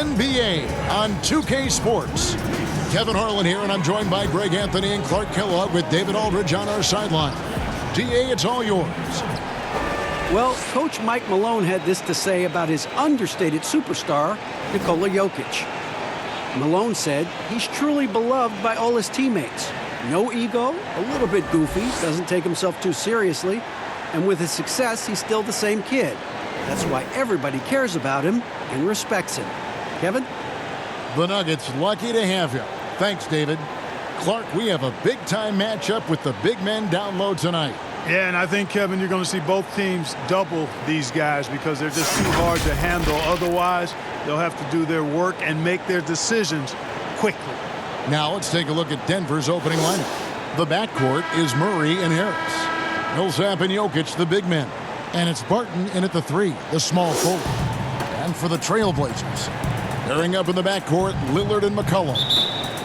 NBA on 2K Sports. Kevin Harlan here, and I'm joined by Greg Anthony and Clark Kellogg with David Aldridge on our sideline. DA, it's all yours. Well, Coach Mike Malone had this to say about his understated superstar, Nikola Jokic. Malone said he's truly beloved by all his teammates. No ego, a little bit goofy, doesn't take himself too seriously, and with his success, he's still the same kid. That's why everybody cares about him and respects him. Kevin? The Nuggets lucky to have him. Thanks, David. Clark, we have a big-time matchup with the big men down low tonight. Yeah, and I think, Kevin, you're going to see both teams double these guys because they're just too hard to handle. Otherwise, they'll have to do their work and make their decisions quickly. Now let's take a look at Denver's opening lineup. The backcourt is Murray and Harris. Millsap and Jokic, the big men. And it's Barton in at the 3, the small forward. And for the Trailblazers, pairing up in the backcourt, Lillard and McCollum.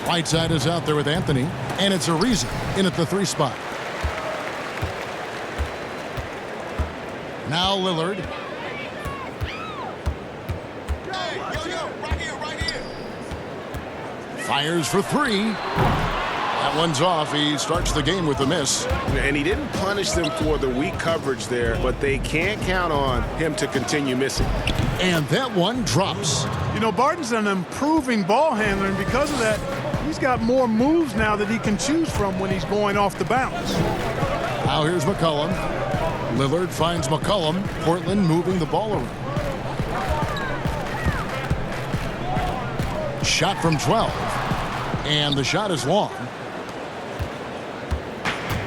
Whiteside is out there with Anthony, and it's Ariza in at the 3 spot. Now Lillard. Right here. Fires for 3. That one's off. He starts the game with a miss. And he didn't punish them for the weak coverage there, but they can't count on him to continue missing. And that one drops. You know, Barton's an improving ball handler, and because of that, he's got more moves now that he can choose from when he's going off the bounce. Now here's McCollum. Lillard finds McCollum. Portland moving the ball around. Shot from 12. And the shot is long.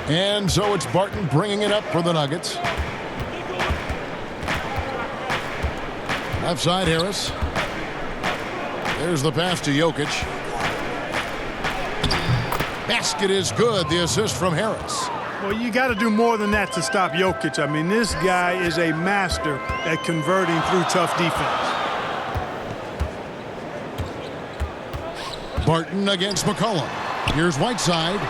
And so it's Barton bringing it up for the Nuggets. Left side, Harris. There's the pass to Jokic. Basket is good. The assist from Harris. Well, you got to do more than that to stop Jokic. I mean, this guy is a master at converting through tough defense. Barton against McCollum. Here's Whiteside.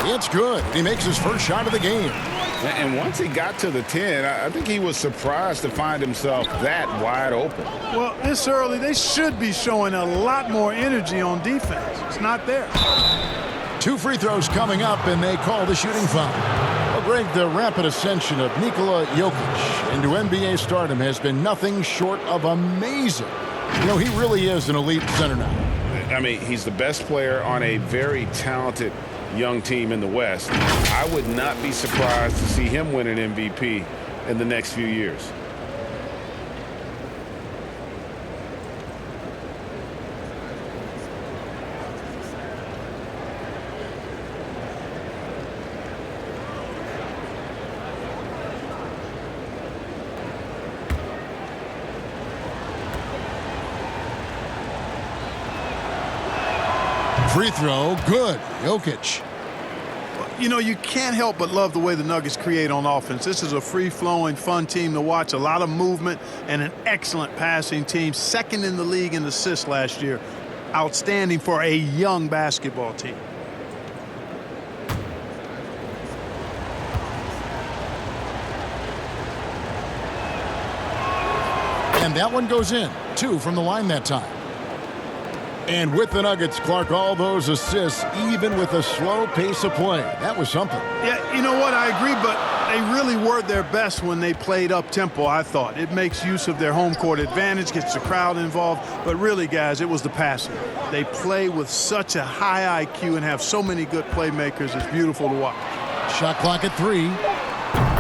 It's good. He makes his first shot of the game. And once he got to the 10, I think he was surprised to find himself that wide open. Well, this early, they should be showing a lot more energy on defense. It's not there. 2 free throws coming up, and they call the shooting foul. Well, Greg, the rapid ascension of Nikola Jokic into NBA stardom has been nothing short of amazing. You know, he really is an elite center now. I mean, he's the best player on a very talented young team in the West. I would not be surprised to see him win an MVP in the next few years. Free throw, good. Jokic. You know, you can't help but love the way the Nuggets create on offense. This is a free-flowing, fun team to watch. A lot of movement and an excellent passing team. Second in the league in assists last year. Outstanding for a young basketball team. And that one goes in. 2 from the line that time. And with the Nuggets, Clark, all those assists, even with a slow pace of play. That was something. Yeah, you know what? I agree, but they really were their best when they played up-tempo, I thought. It makes use of their home court advantage, gets the crowd involved. But really, guys, it was the passing. They play with such a high IQ and have so many good playmakers. It's beautiful to watch. Shot clock at 3.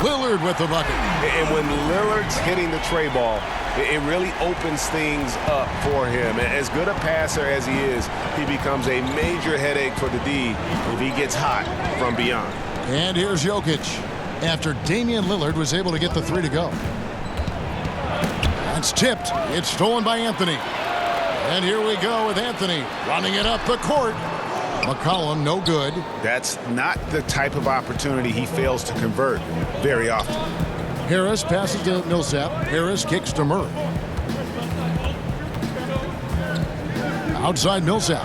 Lillard with the bucket. And when Lillard's hitting the tray ball, it really opens things up for him. As good a passer as he is, he becomes a major headache for the D if he gets hot from beyond. And here's Jokic. After Damian Lillard was able to get the 3 to go. That's tipped. It's stolen by Anthony. And here we go with Anthony running it up the court. McCollum, no good. That's not the type of opportunity he fails to convert very often. Harris passes to Millsap. Harris kicks to Murray. Outside Millsap.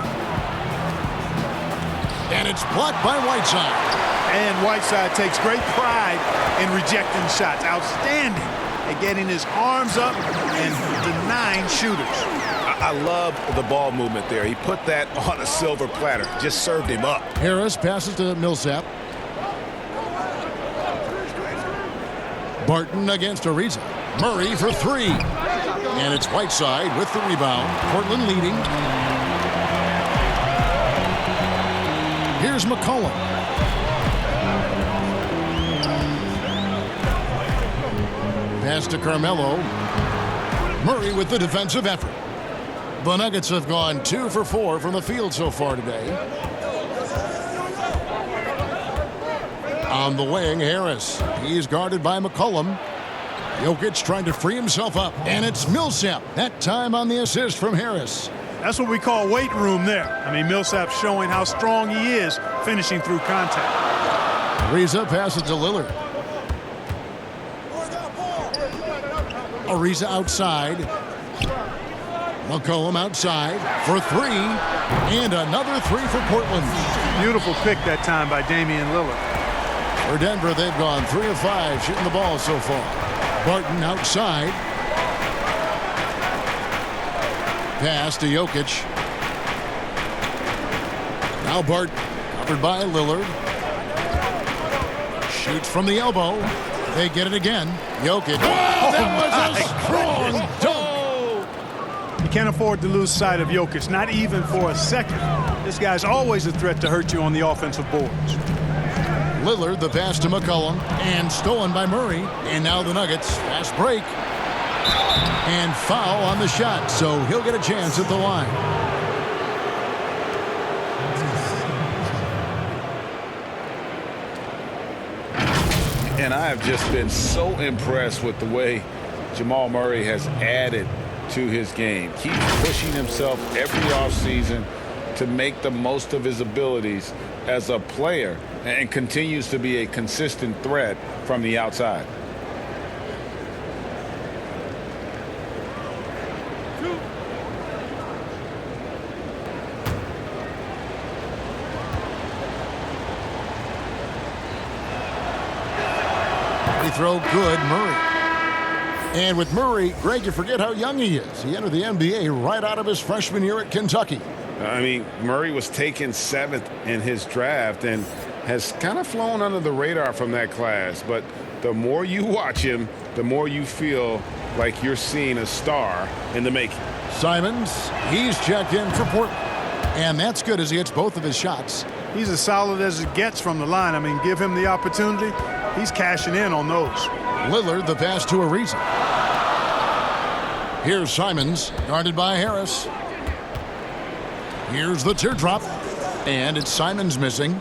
And it's blocked by Whiteside. And Whiteside takes great pride in rejecting shots. Outstanding at getting his arms up and denying shooters. I love the ball movement there. He put that on a silver platter. Just served him up. Harris passes to Millsap. Barton against Ariza. Murray for three. And it's Whiteside with the rebound. Portland leading. Here's McCollum. Pass to Carmelo. Murray with the defensive effort. The Nuggets have gone 2 for 4 from the field so far today. On the wing, Harris. He's guarded by McCollum. Jokic trying to free himself up. And it's Millsap. That time on the assist from Harris. That's what we call weight room there. I mean, Millsap's showing how strong he is finishing through contact. Ariza passes to Lillard. Ariza outside. McCollum outside for three. And another three for Portland. Beautiful pick that time by Damian Lillard. For Denver, they've gone 3 of 5 shooting the ball so far. Barton outside. Pass to Jokic. Now Barton covered by Lillard. Shoots from the elbow. They get it again. Jokic. Oh, that was a strong dunk. You can't afford to lose sight of Jokic, not even for a second. This guy's always a threat to hurt you on the offensive boards. Lillard, the pass to McCollum, and stolen by Murray. And now the Nuggets, fast break. And foul on the shot, so he'll get a chance at the line. And I have just been so impressed with the way Jamal Murray has added to his game. Keeps pushing himself every offseason to make the most of his abilities as a player and continues to be a consistent threat from the outside. Throw good, Murray. And with Murray, Greg, you forget how young he is. He entered the NBA right out of his freshman year at Kentucky. I mean, Murray was taken 7th in his draft and has kind of flown under the radar from that class. But the more you watch him, the more you feel like you're seeing a star in the making. Simons, he's checked in for Portland. And that's good as he hits both of his shots. He's as solid as it gets from the line. I mean, give him the opportunity. He's cashing in on those. Lillard, the pass to Ariza. Here's Simons, guarded by Harris. Here's the teardrop. And it's Simons missing.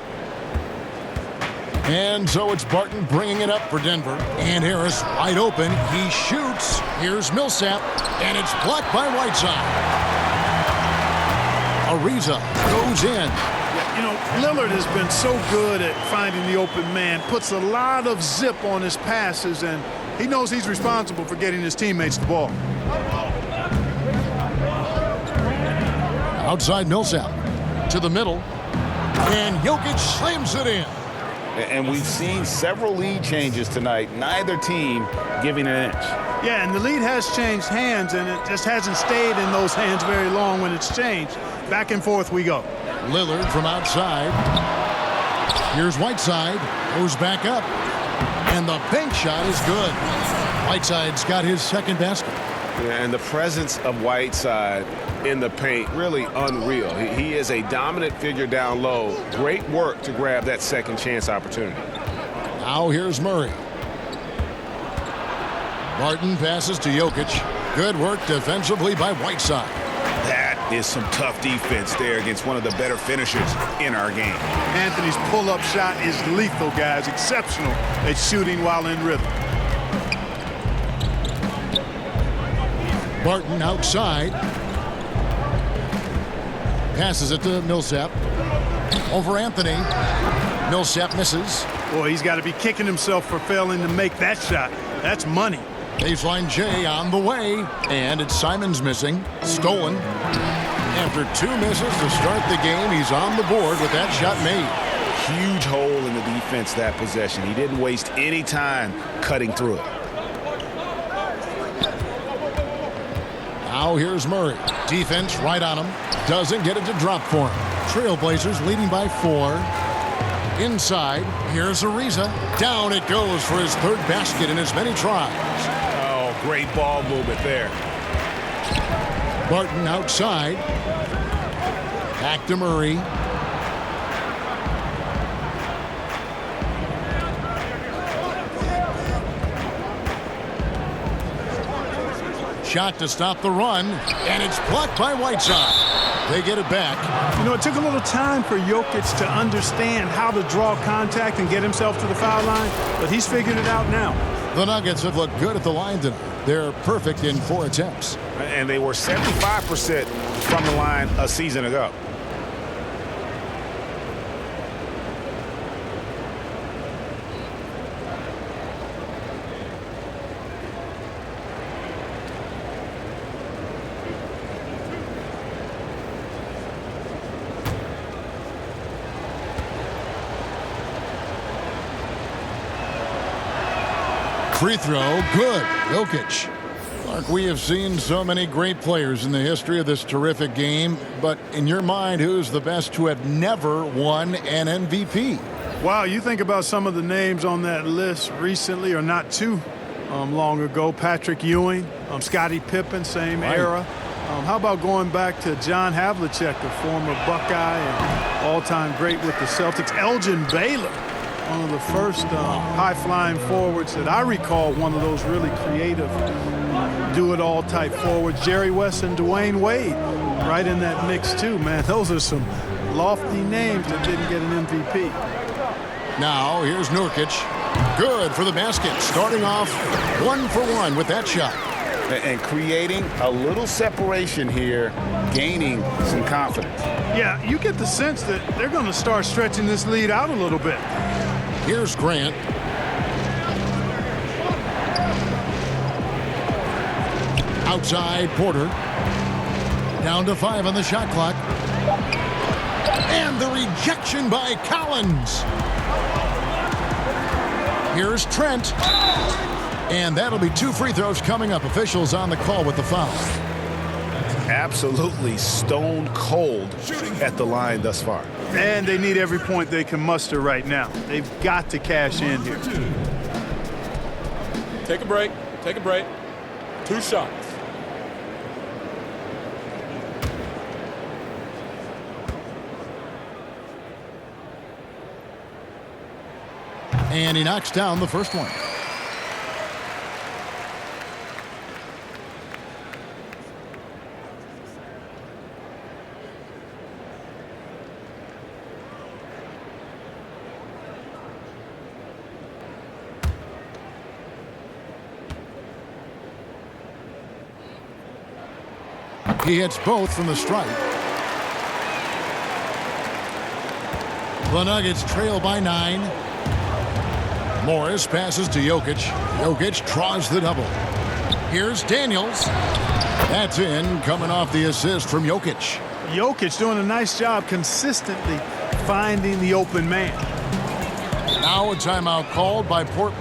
And so it's Barton bringing it up for Denver. And Harris wide open. He shoots. Here's Millsap. And it's blocked by Whiteside. Ariza goes in. You know, Lillard has been so good at finding the open man, puts a lot of zip on his passes, and he knows he's responsible for getting his teammates the ball. Outside Millsap to the middle, and Jokic slams it in. And we've seen several lead changes tonight, neither team giving an inch. Yeah, and the lead has changed hands, and it just hasn't stayed in those hands very long when it's changed. Back and forth we go. Lillard from outside. Here's Whiteside. Goes back up. And the bank shot is good. Whiteside's got his second basket. Yeah, and the presence of Whiteside in the paint, really unreal. He is a dominant figure down low. Great work to grab that second chance opportunity. Now here's Murray. Barton passes to Jokic. Good work defensively by Whiteside. That is some tough defense there against one of the better finishers in our game. Anthony's pull-up shot is lethal, guys. Exceptional at shooting while in rhythm. Barton outside. Passes it to Millsap. Over Anthony. Millsap misses. Boy, he's got to be kicking himself for failing to make that shot. That's money. Baseline J on the way. And it's Simons missing. Stolen. After 2 misses to start the game, he's on the board with that shot made. Huge hole in the defense that possession. He didn't waste any time cutting through it. Now Now here's Murray. Defense right on him. Doesn't get it to drop for him. Trailblazers leading by 4. Inside, here's Ariza. Down it goes for his 3rd basket in as many tries. Oh, great ball movement there. Barton outside. Back to Murray. Shot to stop the run, and it's blocked by Whiteside. They get it back. You know, it took a little time for Jokic to understand how to draw contact and get himself to the foul line, but he's figured it out now. The Nuggets have looked good at the line tonight. They're perfect in 4 attempts. And they were 75% from the line a season ago. Free throw, good. Jokic. Mark, we have seen so many great players in the history of this terrific game, but in your mind, who's the best to have never won an MVP? Wow, you think about some of the names on that list recently or not too long ago. Patrick Ewing, Scottie Pippen, same era. How about going back to John Havlicek, the former Buckeye and all-time great with the Celtics. Elgin Baylor, one of the first high-flying forwards that I recall, one of those really creative, do-it-all type forwards. Jerry West and Dwayne Wade right in that mix too, man. Those are some lofty names that didn't get an MVP. Now, here's Nurkic. Good for the basket. Starting off 1 for 1 with that shot. And creating a little separation here, gaining some confidence. Yeah, you get the sense that they're going to start stretching this lead out a little bit. Here's Grant. Outside, Porter. Down to 5 on the shot clock. And the rejection by Collins. Here's Trent. And that'll be 2 free throws coming up. Officials on the call with the foul. Absolutely stone cold at the line thus far. And they need every point they can muster right now. They've got to cash in here. Take a break. Take a break. 2 shots. And he knocks down the first one. He hits both from the stripe. The Nuggets trail by 9. Morris passes to Jokic. Jokic draws the double. Here's Daniels. That's in, coming off the assist from Jokic. Jokic doing a nice job consistently finding the open man. Now a timeout called by Portland.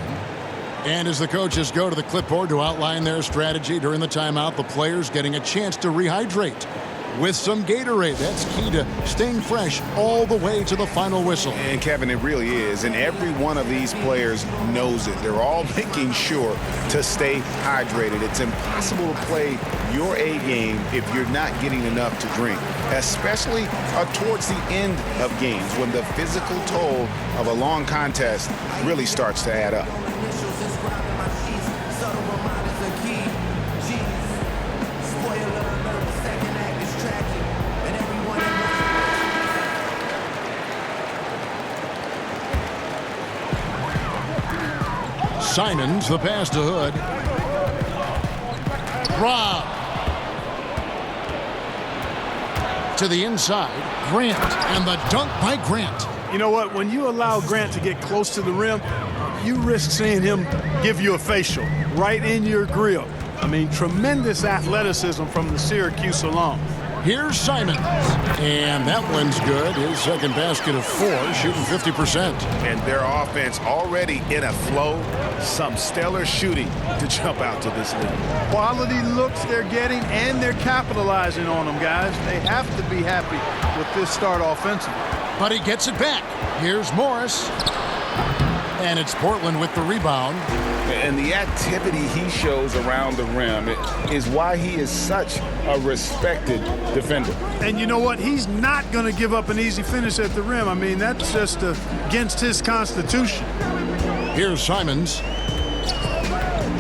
And as the coaches go to the clipboard to outline their strategy during the timeout, the players getting a chance to rehydrate with some Gatorade. That's key to staying fresh all the way to the final whistle. And Kevin, it really is. And every one of these players knows it. They're all making sure to stay hydrated. It's impossible to play your A game if you're not getting enough to drink, especially towards the end of games when the physical toll of a long contest really starts to add up. Simons, the pass to Hood. Rob. To the inside. Grant. And the dunk by Grant. You know what? When you allow Grant to get close to the rim, you risk seeing him give you a facial right in your grill. I mean, tremendous athleticism from the Syracuse alum. Here's Simons. And that one's good. His second basket of 4, shooting 50%. And their offense already in a flow. Some stellar shooting to jump out to this league. Quality looks they're getting, and they're capitalizing on them, guys. They have to be happy with this start offensively. But he gets it back. Here's Morris. And it's Portland with the rebound. And the activity he shows around the rim is why he is such a respected defender. And you know what? He's not going to give up an easy finish at the rim. I mean, that's just against his constitution. Here's Simons.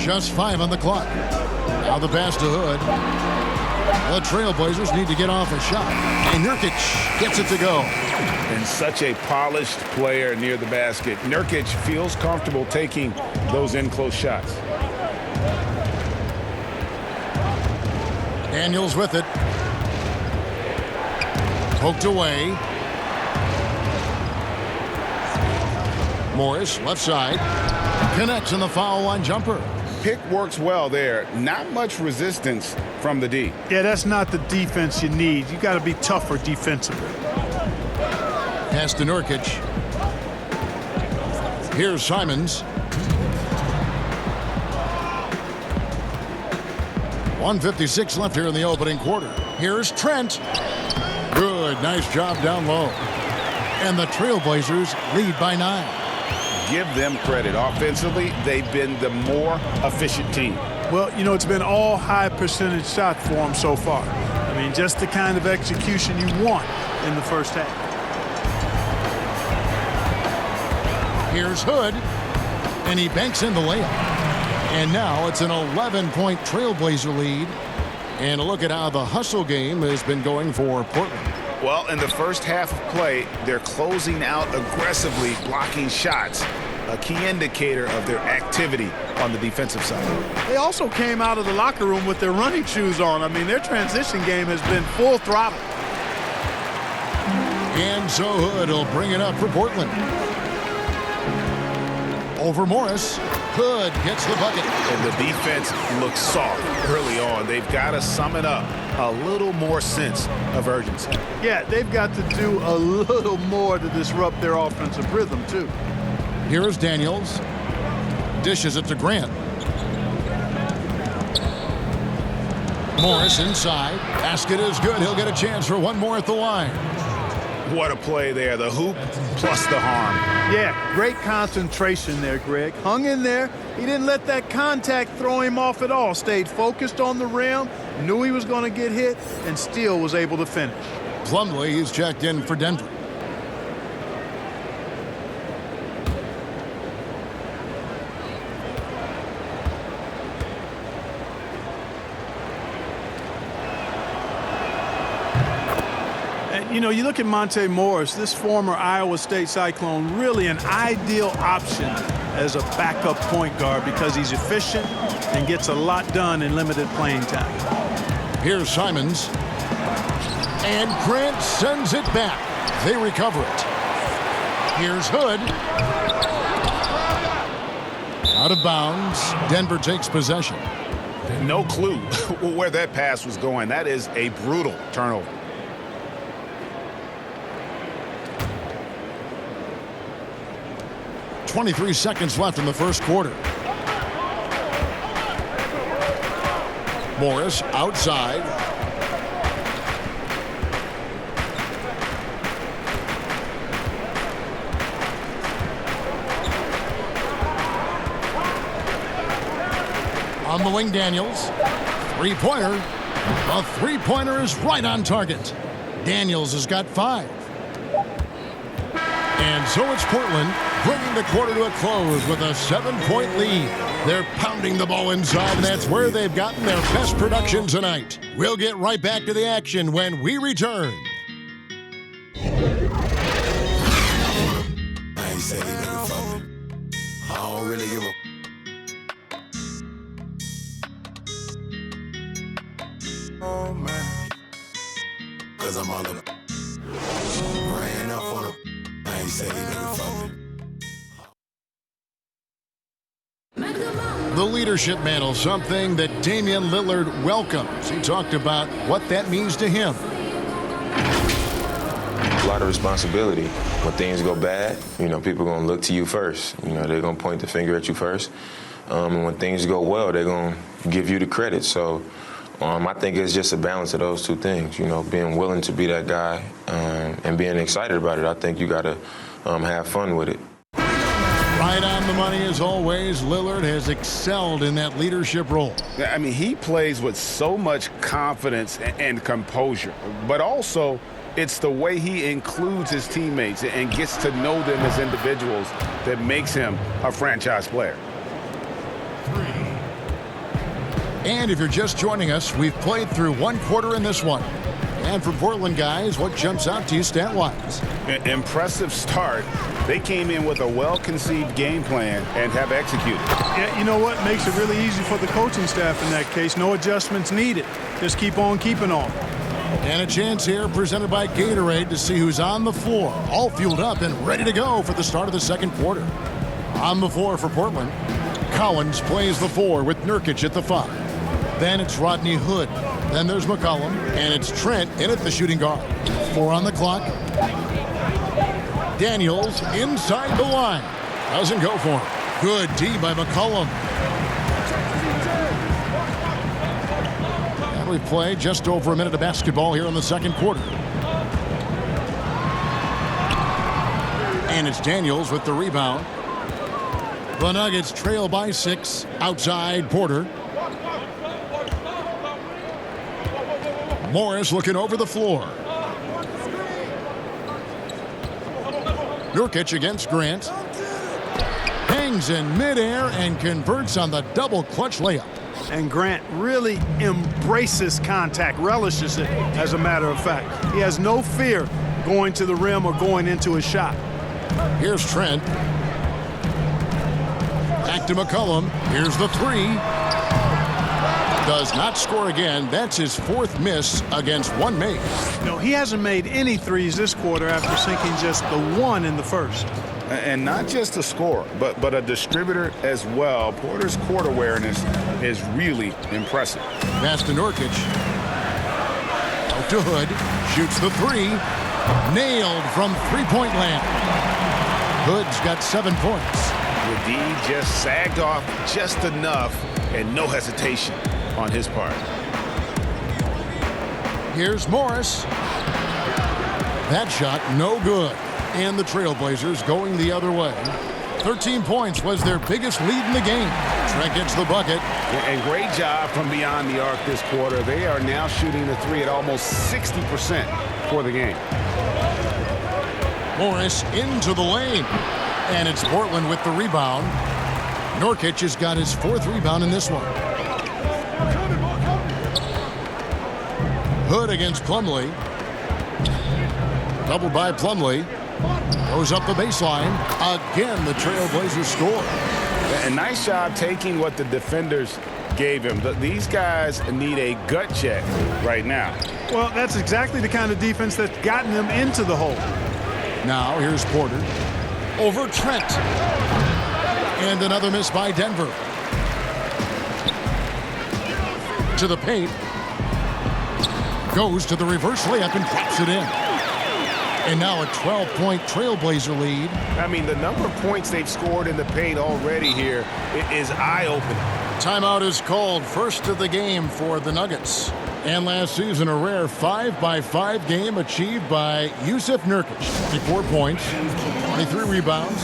Just 5 on the clock. Now the pass to Hood. The Trailblazers need to get off a shot. And Nurkic gets it to go. And such a polished player near the basket. Nurkic feels comfortable taking those in-close shots. Daniels with it. Poked away. Morris, left side. Connects in the foul line jumper. Pick works well there. Not much resistance from the D. Yeah, that's not the defense you need. You got to be tougher defensively. Pass to Nurkic. Here's Simons. 1:56 left here in the opening quarter. Here's Trent. Good, nice job down low. And the Trailblazers lead by 9. Give them credit. Offensively, they've been the more efficient team. Well, you know, it's been all high percentage shots for them so far. I mean, just the kind of execution you want in the first half. Here's Hood, and he banks in the layup. And now it's an 11-point Trailblazer lead. And a look at how the hustle game has been going for Portland. Well, in the first half of play, they're closing out aggressively, blocking shots, a key indicator of their activity on the defensive side. They also came out of the locker room with their running shoes on. I mean, their transition game has been full throttle. And so Hood will bring it up for Portland. Over Morris. Hood gets the bucket. And the defense looks soft early on. They've got to sum it up. A little more sense of urgency. Yeah, they've got to do a little more to disrupt their offensive rhythm, too. Here is Daniels. Dishes it to Grant. Morris inside. Basket is good. He'll get a chance for one more at the line. What a play there. The hoop plus the harm. Yeah, great concentration there, Greg. Hung in there. He didn't let that contact throw him off at all. Stayed focused on the rim, knew he was going to get hit, and still was able to finish. Plumlee is checked in for Denver. You know, you look at Monte Morris, this former Iowa State Cyclone, really an ideal option as a backup point guard because he's efficient and gets a lot done in limited playing time. Here's Simons. And Grant sends it back. They recover it. Here's Hood. Out of bounds. Denver takes possession. No clue where that pass was going. That is a brutal turnover. .23 seconds left in the first quarter. Morris outside. On the wing, Daniels. Three-pointer. A three-pointer is right on target. Daniels has got 5. And so it's Portland bringing the quarter to a close with a 7-point lead. They're pounding the ball inside, and that's where they've gotten their best production tonight. We'll get right back to the action when we return. I ain't say they never fuck me. I don't really give a. Oh man, 'cause I'm all up. Ran up on them. I ain't say they never fuck me. The leadership mantle, something that Damian Lillard welcomes. He talked about what that means to him. a lot of responsibility. When things go bad, you know, people are going to look to you first. You know, they're going to point the finger at you first. And when things go well, they're going to give you the credit. So I think it's just a balance of those two things, you know, being willing to be that guy and being excited about it. I think you got to have fun with it. Right on the money as always. Lillard has excelled in that leadership role. I mean, he plays with so much confidence and composure, but also it's the way he includes his teammates and gets to know them as individuals that makes him a franchise player. And if you're just joining us, we've played through one quarter in this one. And for Portland guys, what jumps out to you stat-wise? Impressive start. They came in with a well-conceived game plan and have executed. Yeah, you know what? Makes it really easy for the coaching staff in that case. No adjustments needed. Just keep on keeping on. And a chance here presented by Gatorade to see who's on the floor, all fueled up and ready to go for the start of the second quarter. On the floor for Portland, Collins plays the 4 with Nurkic at the 5. Then it's Rodney Hood. Then there's McCollum, and it's Trent in at the shooting guard. 4 on the clock. Daniels inside the line. Doesn't go for him. Good D by McCollum. And we've played just over a minute of basketball here in the second quarter. And it's Daniels with the rebound. The Nuggets trail by 6. Outside Porter. Morris looking over the floor. Nurkic against Grant. Hangs in midair and converts on the double clutch layup. And Grant really embraces contact, relishes it, as a matter of fact. He has no fear going to the rim or going into his shot. Here's Trent. Back to McCollum. Here's the 3. Does not score again. That's his 4th miss against one make. No, he hasn't made any threes this quarter after sinking just the 1 in the first. And not just a scorer, but a distributor as well. Porter's court awareness is really impressive. Pass to Nurkic. Out to Hood. Shoots the 3. Nailed from three-point land. Hood's got 7 points. The D just sagged off just enough and no hesitation on his part. Here's Morris. That shot no good. And the Trailblazers going the other way. 13 points was their biggest lead in the game. Trent gets the bucket. And great job from beyond the arc this quarter. They are now shooting the 3 at almost 60% for the game. Morris into the lane. And it's Portland with the rebound. Nurkic has got his 4th rebound in this one. Hood against Plumlee. Doubled by Plumlee. Goes up the baseline. Again, the Trailblazers score. A nice job taking what the defenders gave him. These guys need a gut check right now. Well, that's exactly the kind of defense that's gotten them into the hole. Now, here's Porter. Over Trent. And another miss by Denver. To the paint. Goes to the reverse layup and drops it in. And now a 12-point Trailblazer lead. I mean, the number of points they've scored in the paint already here is eye-opening. Timeout is called. First of the game for the Nuggets. And last season, a rare 5-by-5 game achieved by Yusuf Nurkic. 24 points, 23 rebounds,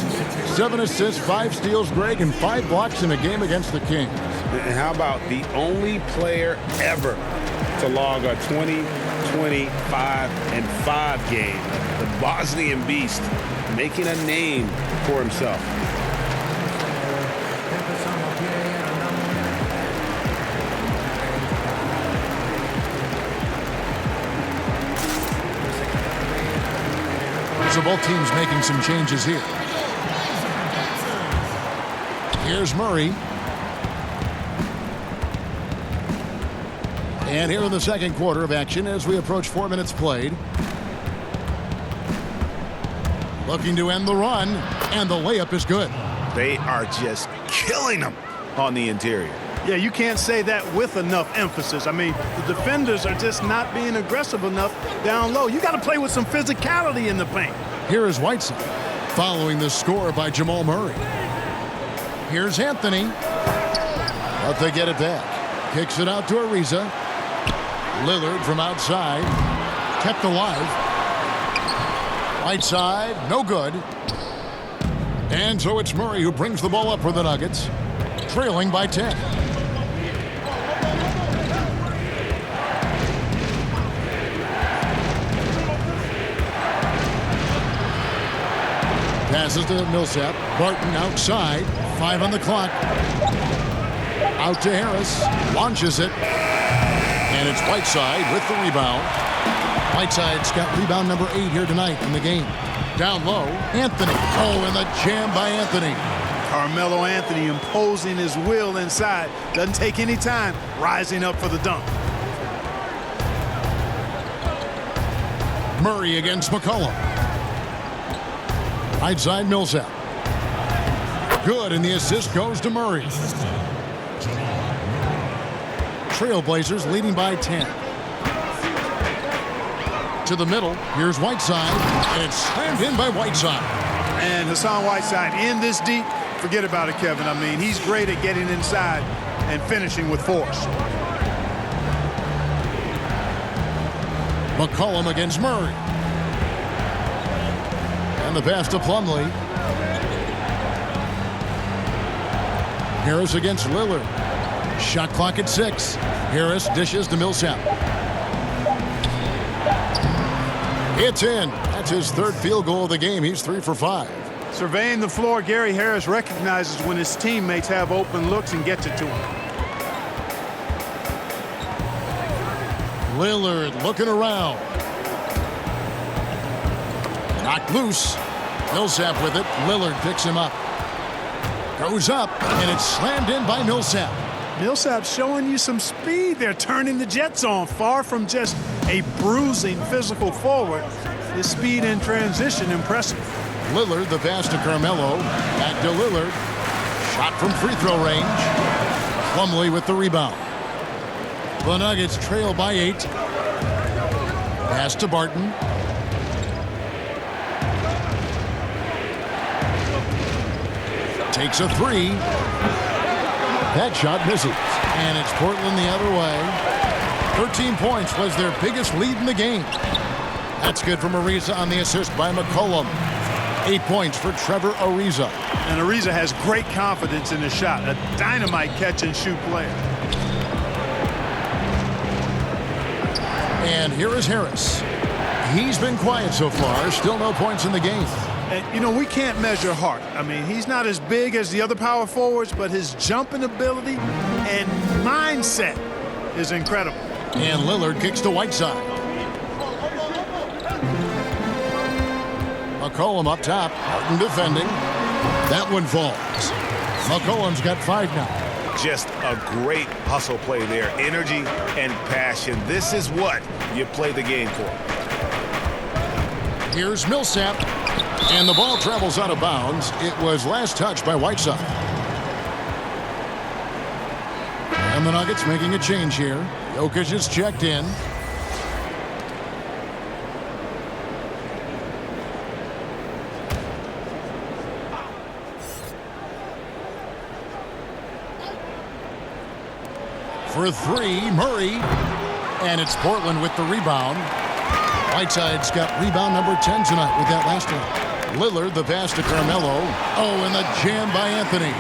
7 assists, 5 steals, Greg, and 5 blocks in a game against the Kings. And how about the only player ever to log a 20, 25, and 5 game? The Bosnian Beast making a name for himself. So both teams making some changes here. Here's Murray. And here in the second quarter of action as we approach 4 minutes played. Looking to end the run, and the layup is good. They are just killing them on the interior. Yeah, you can't say that with enough emphasis. I mean, the defenders are just not being aggressive enough down low. You got to play with some physicality in the paint. Here is Whiteside following the score by Jamal Murray. Here's Anthony. But they get it back. Kicks it out to Ariza. Lillard from outside. Kept alive. Whiteside, no good. And so it's Murray who brings the ball up for the Nuggets, trailing by 10. Passes to Millsap. Barton outside. 5 on the clock. Out to Harris. Launches it. And it's Whiteside with the rebound. Whiteside's got rebound number 8 here tonight in the game. Down low, Anthony. Oh, and the jam by Anthony. Carmelo Anthony imposing his will inside. Doesn't take any time. Rising up for the dunk. Murray against McCollum. Right side Millsap. Good, and the assist goes to Murray. Trailblazers leading by 10. To the middle, here's Whiteside, and it's slammed in by Whiteside. And Hassan Whiteside in this deep, forget about it, Kevin. I mean, he's great at getting inside and finishing with force. McCollum against Murray. And the pass to Plumlee. Harris against Lillard. Shot clock at 6. Harris dishes to Millsap. It's in. That's his 3rd field goal of the game. He's 3 for 5. Surveying the floor, Gary Harris recognizes when his teammates have open looks and gets it to him. Lillard looking around. Knocked loose. Millsap with it. Lillard picks him up. Goes up, and it's slammed in by Millsap. Millsap showing you some speed. They're turning the Jets on. Far from just a bruising physical forward. His speed in transition impressive. Lillard, the pass to Carmelo. Back to Lillard. Shot from free throw range. Plumlee with the rebound. The Nuggets trail by 8. Pass to Barton. Takes a 3. That shot misses. And it's Portland the other way. 13 points was their biggest lead in the game. That's good from Ariza on the assist by McCollum. 8 points for Trevor Ariza. And Ariza has great confidence in his shot. A dynamite catch and shoot player. And here is Harris. He's been quiet so far. Still no points in the game. And, you know, we can't measure heart. I mean, he's not as big as the other power forwards, but his jumping ability and mindset is incredible. And Lillard kicks to Whiteside. McCollum up top. Barton defending. That one falls. McCollum's got 5 now. Just a great hustle play there. Energy and passion. This is what you play the game for. Here's Millsap. And the ball travels out of bounds. It was last touched by Whiteside. And the Nuggets making a change here. Jokic is checked in. For 3, Murray. And it's Portland with the rebound. Whiteside's got rebound number 10 tonight with that last one. Lillard, the pass to Carmelo. Oh, and the jam by Anthony.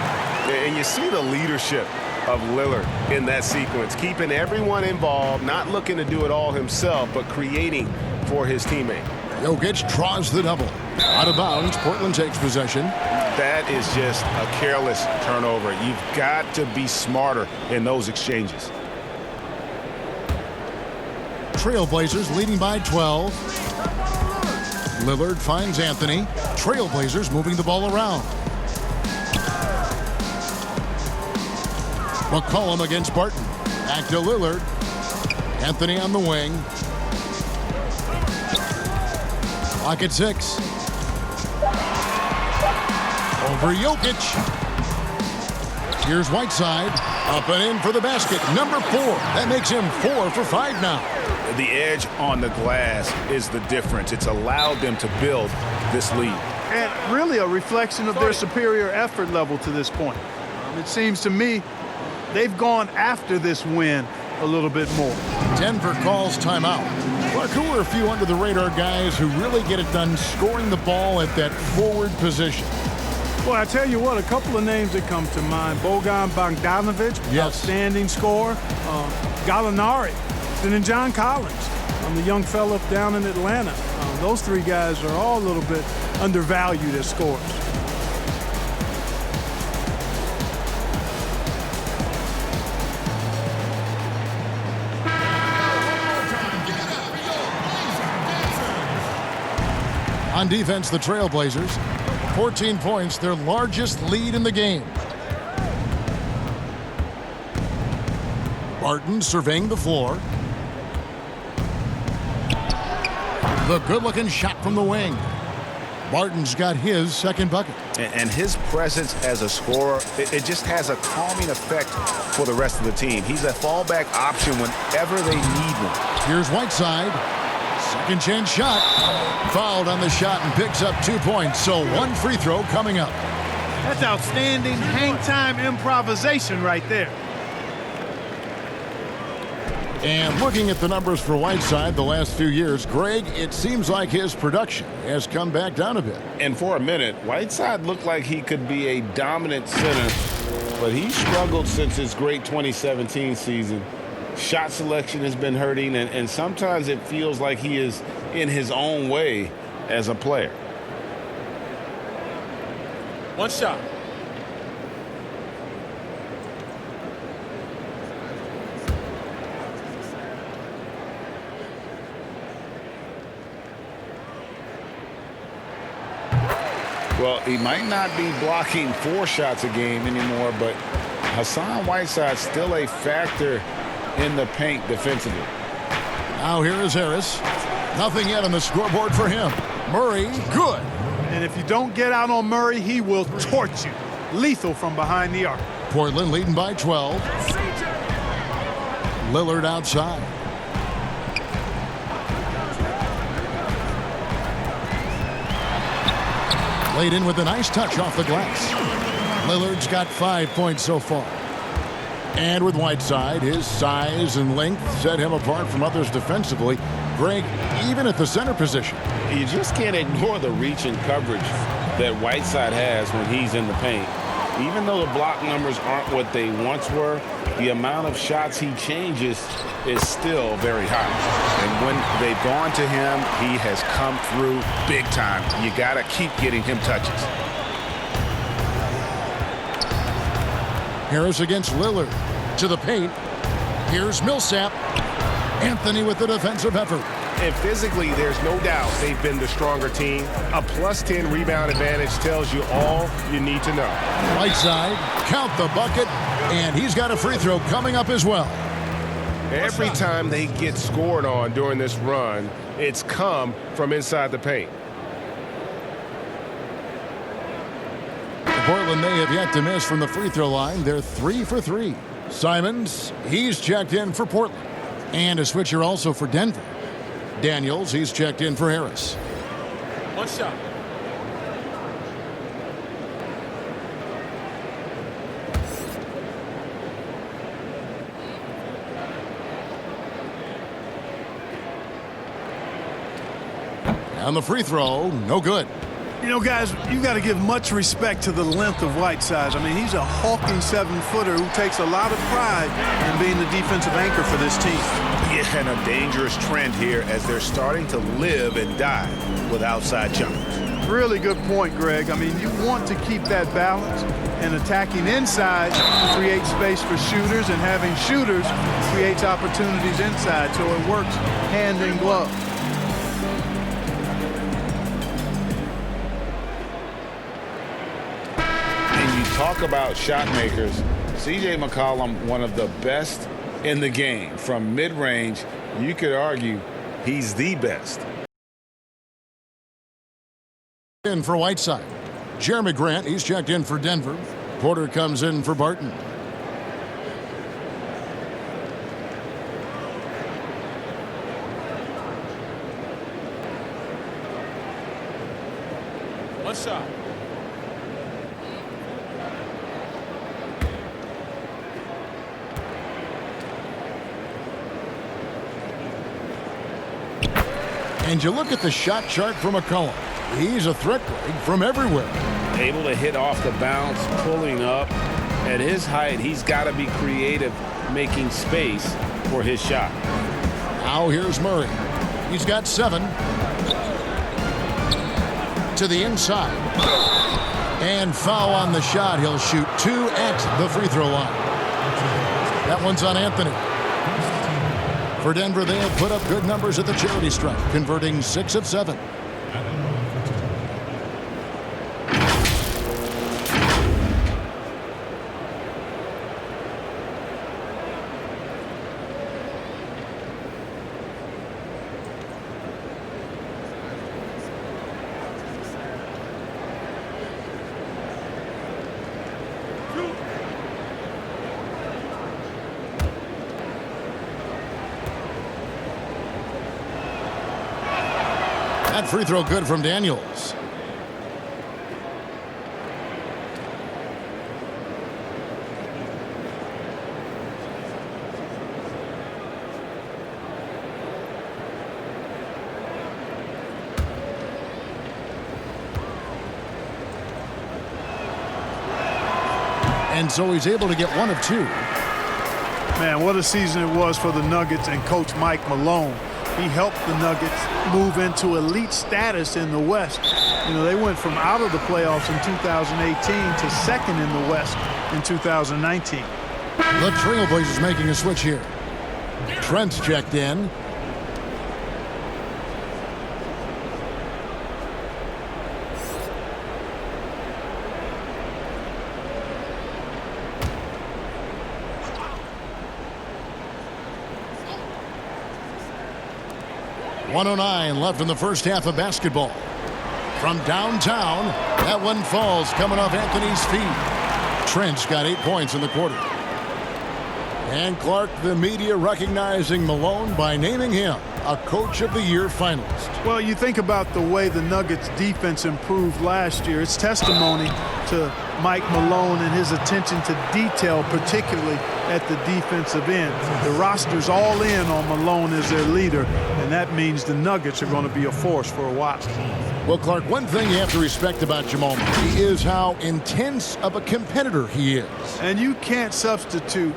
And you see the leadership of Lillard in that sequence, keeping everyone involved, not looking to do it all himself, but creating for his teammate. Jokic draws the double. Out of bounds, Portland takes possession. That is just a careless turnover. You've got to be smarter in those exchanges. Trailblazers leading by 12. Lillard finds Anthony. Trailblazers moving the ball around. McCollum against Barton. Back to Lillard. Anthony on the wing. Clock at 6. Over Jokic. Here's Whiteside. Up and in for the basket. Number 4. That makes him 4 for 5 now. The edge on the glass is the difference. It's allowed them to build this lead. And really a reflection of their superior effort level to this point. It seems to me they've gone after this win a little bit more. Denver calls timeout. Clark, who are a few under-the-radar guys who really get it done scoring the ball at that forward position? Well, I tell you what, a couple of names that come to mind. Bogan Bogdanovic, yes. Outstanding scorer. Gallinari, and then John Collins, the young fella down in Atlanta. Those 3 guys are all a little bit undervalued as scorers. On defense, the Trailblazers, 14 points, their largest lead in the game. Barton surveying the floor. The good-looking shot from the wing. Barton's got his second bucket. And his presence as a scorer, it just has a calming effect for the rest of the team. He's a fallback option whenever they need one. Here's Whiteside. Second chance shot. Fouled on the shot and picks up 2 points. So 1 free throw coming up. That's outstanding hang-time improvisation right there. And looking at the numbers for Whiteside the last few years, Greg, it seems like his production has come back down a bit. And for a minute, Whiteside looked like he could be a dominant center, but he struggled since his great 2017 season. Shot selection has been hurting, and sometimes it feels like he is in his own way as a player. 1 shot. Well, he might not be blocking 4 shots a game anymore, but Hassan Whiteside's still a factor in the paint defensively. Now here is Harris. Nothing yet on the scoreboard for him. Murray, good. And if you don't get out on Murray, he will torch you. Lethal from behind the arc. Portland leading by 12. Lillard outside. Laid in with a nice touch off the glass. Lillard's got 5 points so far. And with Whiteside, his size and length set him apart from others defensively. Greg, even at the center position. You just can't ignore the reach and coverage that Whiteside has when he's in the paint. Even though the block numbers aren't what they once were, the amount of shots he changes is still very high. And when they've gone to him, he has come through big time. You got to keep getting him touches. Harris against Lillard. To the paint. Here's Millsap. Anthony with the defensive effort. And physically, there's no doubt they've been the stronger team. A +10 rebound advantage tells you all you need to know. Whiteside, count the bucket, and he's got a free throw coming up as well. Every time they get scored on during this run, it's come from inside the paint. Portland, they have yet to miss from the free throw line. They're 3 for 3. Simons, he's checked in for Portland. And a switcher also for Denver. Daniels, he's checked in for Harris. 1 shot. And the free throw, no good. You know, guys, you got to give much respect to the length of Whiteside. I mean, he's a hulking 7-footer who takes a lot of pride in being the defensive anchor for this team. Yeah, and a dangerous trend here as they're starting to live and die with outside jumpers. Really good point, Greg. I mean, you want to keep that balance, and attacking inside creates space for shooters, and having shooters creates opportunities inside, so it works hand in glove. Talk about shot makers. C.J. McCollum, one of the best in the game. From mid-range, you could argue he's the best. In for Whiteside. Jeremy Grant, he's checked in for Denver. Porter comes in for Barton. One shot. And you look at the shot chart for McCollum. He's a threat from everywhere. Able to hit off the bounce, pulling up. At his height, he's got to be creative, making space for his shot. Now here's Murray. He's got 7. To the inside. And foul on the shot. He'll shoot 2 at the free throw line. That one's on Anthony. For Denver, they have put up good numbers at the charity stripe, converting 6 of 7. That free throw good from Daniels. And so he's able to get 1 of 2. Man, what a season it was for the Nuggets and Coach Mike Malone. He helped the Nuggets move into elite status in the West. You know, they went from out of the playoffs in 2018 to second in the West in 2019. The Trailblazers making a switch here. Trent's checked in. .109 left in the first half of basketball. From downtown, that one falls coming off Anthony's feet. Trent's got 8 points in the quarter. And Clark, the media recognizing Malone by naming him a Coach of the Year finalist. Well, you think about the way the Nuggets defense improved last year. It's testimony to Mike Malone and his attention to detail, particularly at the defensive end. The roster's all in on Malone as their leader, and that means the Nuggets are going to be a force for a while. Well, Clark, one thing you have to respect about Jamal Murray is how intense of a competitor he is. And you can't substitute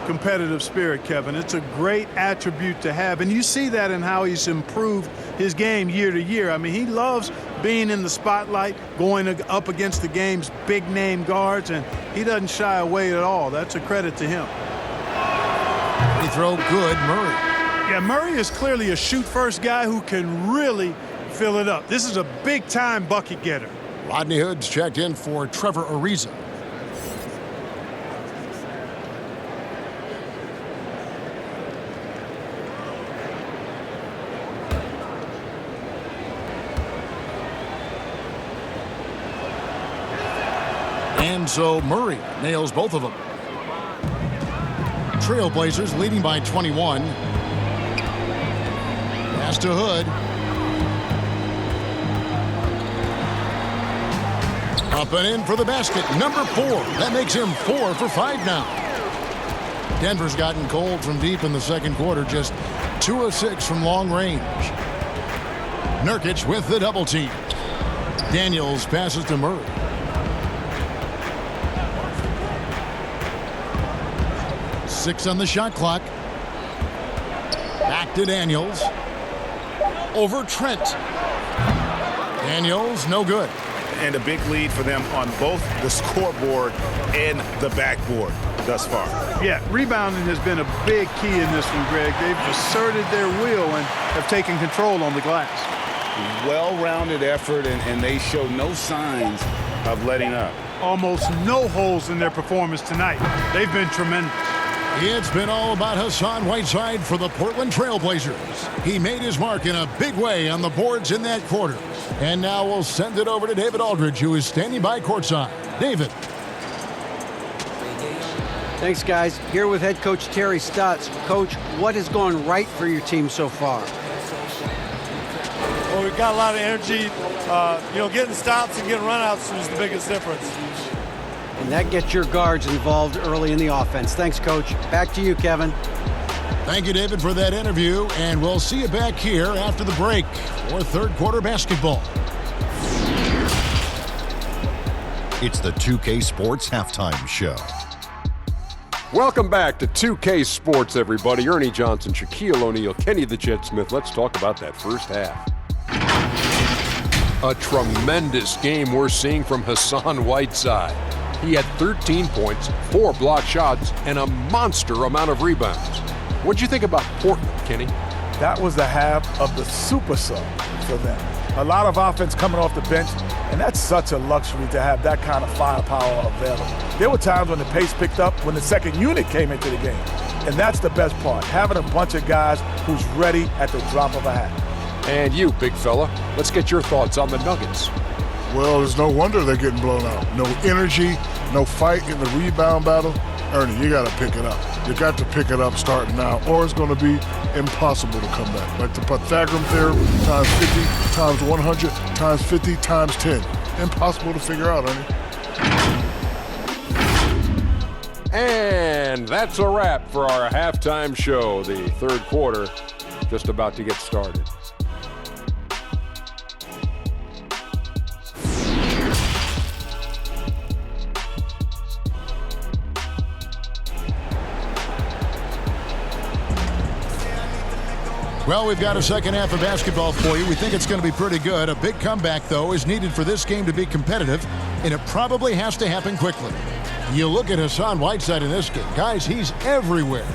competitive spirit, Kevin. It's a great attribute to have, and you see that in how he's improved his game year to year. I mean, he loves being in the spotlight, going up against the game's big-name guards, and he doesn't shy away at all. That's a credit to him. Free throw good, Murray. Yeah, Murray is clearly a shoot-first guy who can really fill it up. This is a big-time bucket getter. Rodney Hood's checked in for Trevor Ariza. And so Murray nails both of them. Trailblazers leading by 21. Pass to Hood. Up and in for the basket. Number 4. That makes him 4 for 5 now. Denver's gotten cold from deep in the second quarter. Just 2 of 6 from long range. Nurkic with the double team. Daniels passes to Murray. Six on the shot clock. Back to Daniels. Over Trent. Daniels, no good. And a big lead for them on both the scoreboard and the backboard thus far. Yeah, rebounding has been a big key in this one, Greg. They've asserted their will and have taken control on the glass. Well-rounded effort, and they show no signs of letting up. Almost no holes in their performance tonight. They've been tremendous. It's been all about Hassan Whiteside for the Portland Trailblazers. He made his mark in a big way on the boards in that quarter. And now we'll send it over to David Aldridge, who is standing by courtside. David. Thanks, guys. Here with head coach Terry Stotts. Coach, what has gone right for your team so far? Well, we've got a lot of energy. Getting stops and getting runouts is the biggest difference. And that gets your guards involved early in the offense. Thanks, Coach. Back to you, Kevin. Thank you, David, for that interview, and we'll see you back here after the break for third quarter basketball. It's the 2K Sports Halftime Show. Welcome back to 2K Sports, everybody. Ernie Johnson, Shaquille O'Neal, Kenny the Jet Smith. Let's talk about that first half. A tremendous game we're seeing from Hassan Whiteside. He had 13 points, 4 block shots, and a monster amount of rebounds. What'd you think about Portland, Kenny? That was the half of the super sub for them. A lot of offense coming off the bench, and that's such a luxury to have that kind of firepower available. There were times when the pace picked up when the second unit came into the game. And that's the best part, having a bunch of guys who's ready at the drop of a hat. And you, big fella, let's get your thoughts on the Nuggets. Well, there's no wonder they're getting blown out. No energy, no fight in the rebound battle. Ernie, you got to pick it up. You got to pick it up starting now, or it's going to be impossible to come back. Like the Pythagorean theorem, times 50, times 100, times 50, times 10. Impossible to figure out, Ernie. And that's a wrap for our halftime show. The third quarter just about to get started. Well, we've got a second half of basketball for you. We think it's going to be pretty good. A big comeback, though, is needed for this game to be competitive, and it probably has to happen quickly. You look at Hassan Whiteside in this game. Guys, he's everywhere.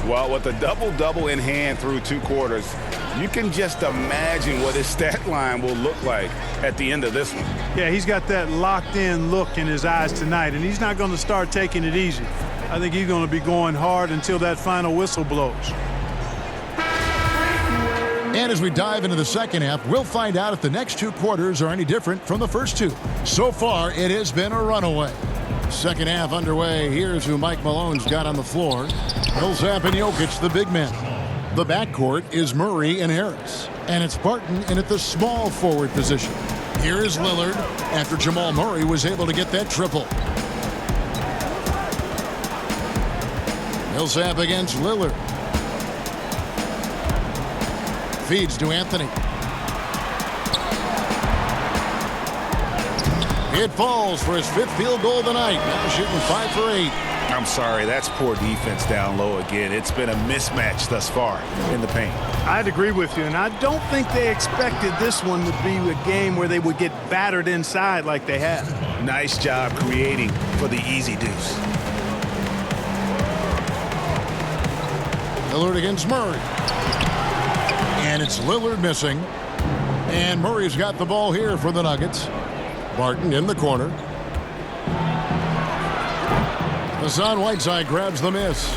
Well, with a double-double in hand through 2 quarters, you can just imagine what his stat line will look like at the end of this one. Yeah, he's got that locked-in look in his eyes tonight, and he's not going to start taking it easy. I think he's going to be going hard until that final whistle blows. And as we dive into the second half, we'll find out if the next 2 quarters are any different from the first 2. So far, it has been a runaway. Second half underway. Here's who Mike Malone's got on the floor. Millsap and Jokic, the big men. The backcourt is Murray and Harris. And it's Barton in at the small forward position. Here is Lillard after Jamal Murray was able to get that triple. Millsap against Lillard. Feeds to Anthony. It falls for his 5th field goal of the night. Now shooting 5 for 8. I'm sorry, that's poor defense down low again. It's been a mismatch thus far in the paint. I'd agree with you, and I don't think they expected this one to be a game where they would get battered inside like they have. Nice job creating for the easy deuce. Lillard against Murray. And it's Lillard missing. And Murray's got the ball here for the Nuggets. Barton in the corner. Hassan Whiteside grabs the miss.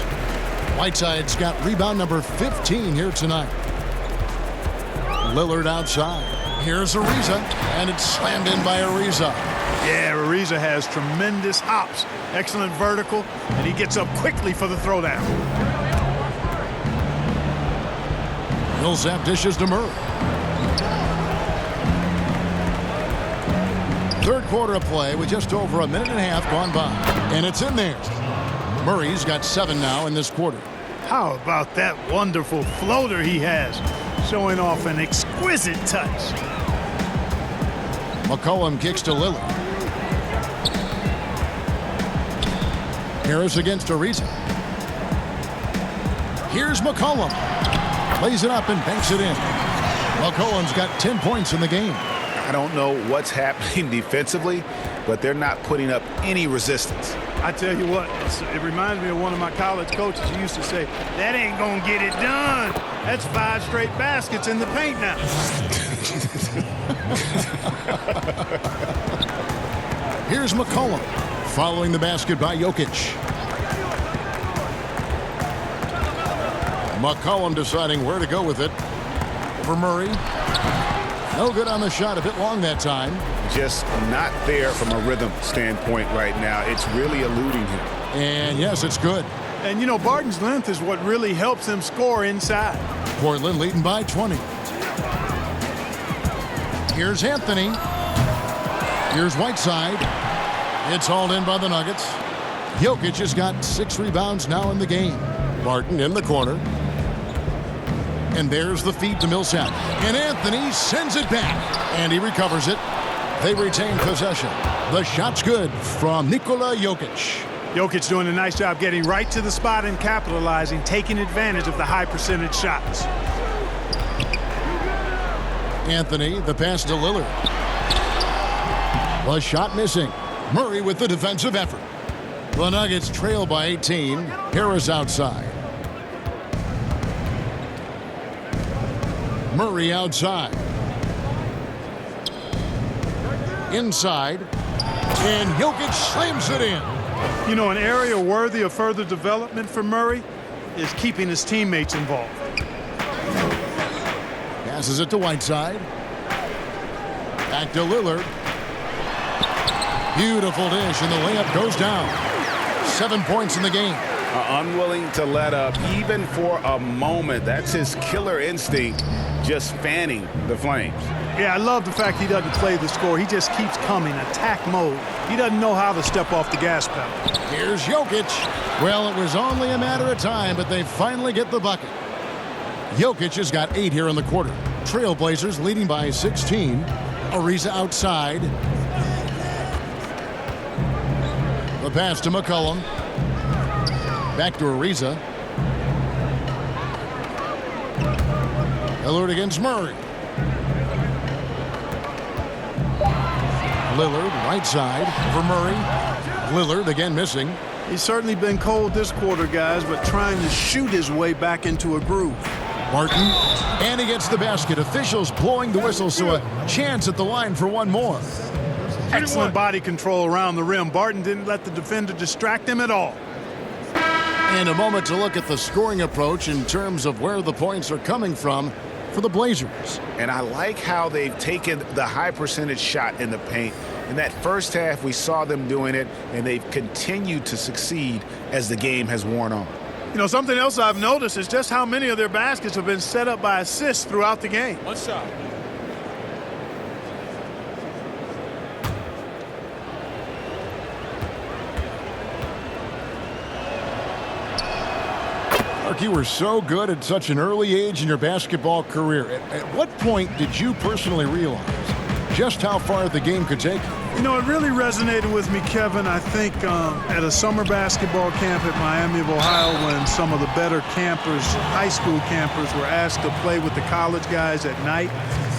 Whiteside's got rebound number 15 here tonight. Lillard outside. Here's Ariza, and it's slammed in by Ariza. Yeah, Ariza has tremendous hops. Excellent vertical, and he gets up quickly for the throwdown. Millsap dishes to Murray. Third quarter of play with just over a minute and a half gone by. And it's in there. Murray's got 7 now in this quarter. How about that wonderful floater he has, showing off an exquisite touch. McCollum kicks to Lillard. Harris against Ariza. Here's McCollum. Lays it up and banks it in. McCollum's got 10 points in the game. I don't know what's happening defensively, but they're not putting up any resistance. I tell you what, it reminds me of one of my college coaches who used to say, that ain't gonna get it done. That's 5 straight baskets in the paint now. Here's McCollum following the basket by Jokic. McCollum deciding where to go with it. For Murray. No good on the shot, a bit long that time. Just not there from a rhythm standpoint right now. It's really eluding him. And yes, it's good. And, you know, Barton's length is what really helps him score inside. Portland leading by 20. Here's Anthony. Here's Whiteside. It's hauled in by the Nuggets. Jokic has got 6 rebounds now in the game. Barton in the corner. And there's the feed to Millsap. And Anthony sends it back. And he recovers it. They retain possession. The shot's good from Nikola Jokic. Jokic doing a nice job getting right to the spot and capitalizing, taking advantage of the high percentage shots. Anthony, the pass to Lillard. The shot missing. Murray with the defensive effort. The Nuggets trail by 18. Harris outside. Murray outside. Inside. And Jokic slams it in. You know, an area worthy of further development for Murray is keeping his teammates involved. Passes it to Whiteside. Back to Lillard. Beautiful dish, and the layup goes down. 7 points in the game. Unwilling to let up, even for a moment. That's his killer instinct, just fanning the flames. Yeah, I love the fact he doesn't play the score. He just keeps coming, attack mode. He doesn't know how to step off the gas pedal. Here's Jokic. Well, it was only a matter of time, but they finally get the bucket. Jokic has got 8 here in the quarter. Trailblazers leading by 16. Ariza outside. The pass to McCollum. Back to Ariza. Lillard against Murray. Lillard, right side for Murray. Lillard again missing. He's certainly been cold this quarter, guys, but trying to shoot his way back into a groove. Martin, and he gets the basket. Officials blowing the whistle, so a chance at the line for one more. Excellent body control around the rim. Barton didn't let the defender distract him at all. And a moment to look at the scoring approach in terms of where the points are coming from for the Blazers. And I like how they've taken the high percentage shot in the paint. In that first half, we saw them doing it, and they've continued to succeed as the game has worn on. You know, something else I've noticed is just how many of their baskets have been set up by assists throughout the game. One shot. Mark, you were so good at such an early age in your basketball career. At what point did you personally realize just how far the game could take you? You know, it really resonated with me, Kevin, I think at a summer basketball camp at Miami of Ohio when some of the better campers, high school campers, were asked to play with the college guys at night.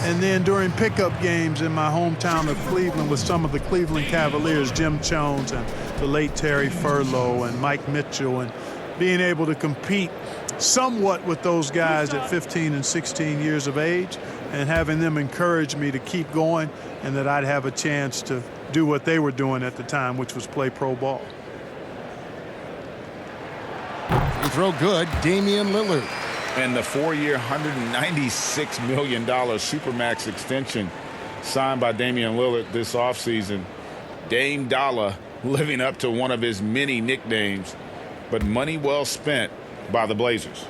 And then during pickup games in my hometown of Cleveland with some of the Cleveland Cavaliers, Jim Jones and the late Terry Furlow and Mike Mitchell, and being able to compete somewhat with those guys at 15 and 16 years of age and having them encourage me to keep going and that I'd have a chance to do what they were doing at the time, which was play pro ball. Free throw good, Damian Lillard. And the 4-year, $196 million Supermax extension signed by Damian Lillard this offseason. Dame Dollar living up to one of his many nicknames, but money well spent by the Blazers.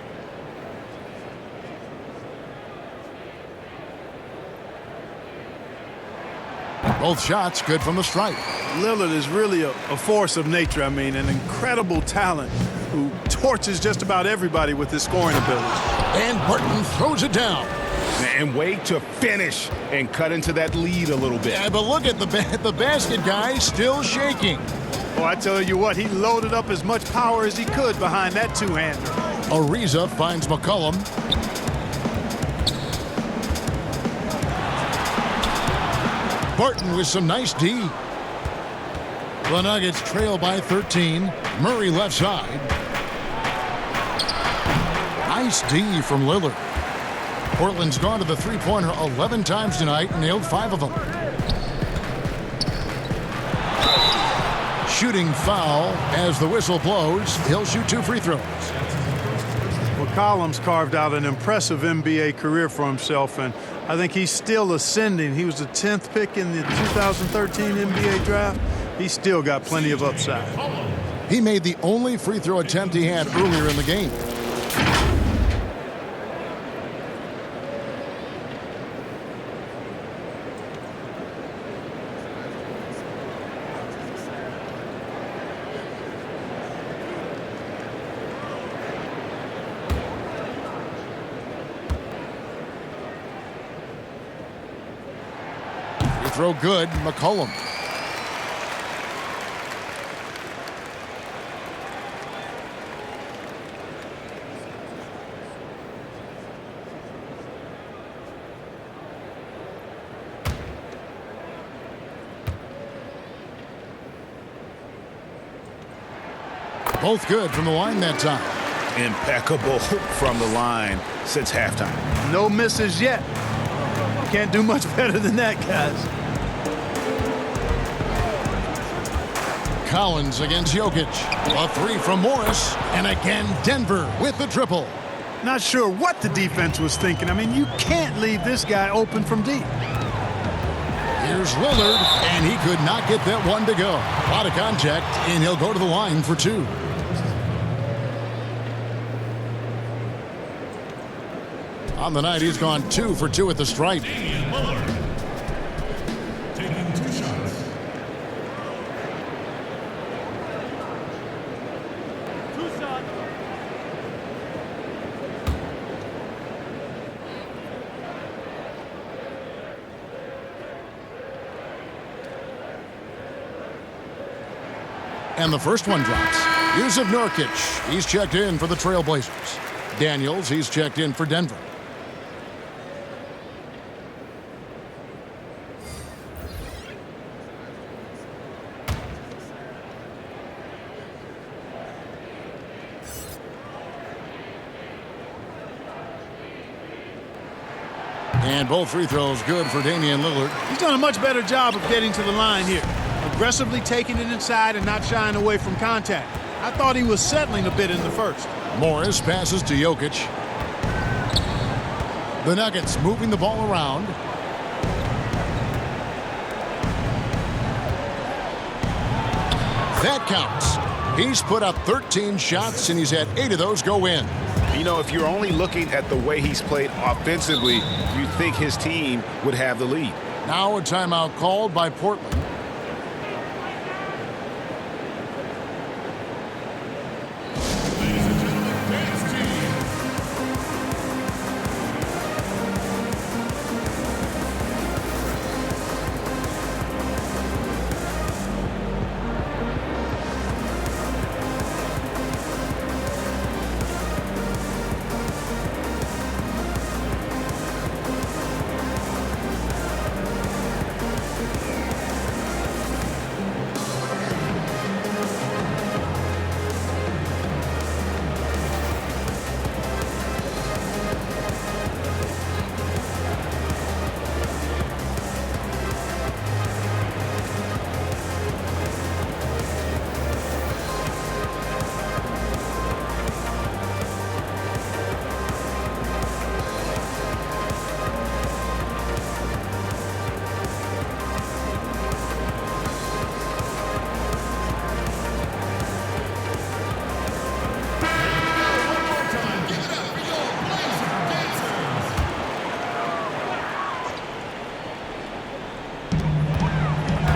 Both shots good from the stripe. Lillard is really a force of nature. I mean, an incredible talent who torches just about everybody with his scoring ability. And Barton throws it down. And wait to finish and cut into that lead a little bit. Yeah, but look at the basket guy still shaking. Oh, I tell you what, he loaded up as much power as he could behind that two-hander. Ariza finds McCollum. Barton with some nice D. The Nuggets trail by 13. Murray left side. Nice D from Lillard. Portland's gone to the three-pointer 11 times tonight and nailed 5 of them. Shooting foul as the whistle blows. He'll shoot 2 free throws. Well, McCollum's carved out an impressive NBA career for himself, and I think he's still ascending. He was the 10th pick in the 2013 NBA draft. He's still got plenty of upside. He made the only free throw attempt he had earlier in the game. Throw good, McCollum. Both good from the line that time. Impeccable from the line since halftime. No misses yet. Can't do much better than that, guys. Collins against Jokic. A three from Morris. And again, Denver with the triple. Not sure what the defense was thinking. I mean, you can't leave this guy open from deep. Here's Lillard, and he could not get that one to go. A lot of contact, and he'll go to the line for two. On the night, he's gone 2 for 2 at the stripe. Taking 2 shots. And the first one drops. Yusuf Nurkic, he's checked in for the Trailblazers. Daniels, he's checked in for Denver. And both free throws good for Damian Lillard. He's done a much better job of getting to the line here. Aggressively taking it inside and not shying away from contact. I thought he was settling a bit in the first. Morris passes to Jokic. The Nuggets moving the ball around. That counts. He's put up 13 shots, and he's had 8 of those go in. You know, if you're only looking at the way he's played offensively, you think his team would have the lead. Now a timeout called by Portland.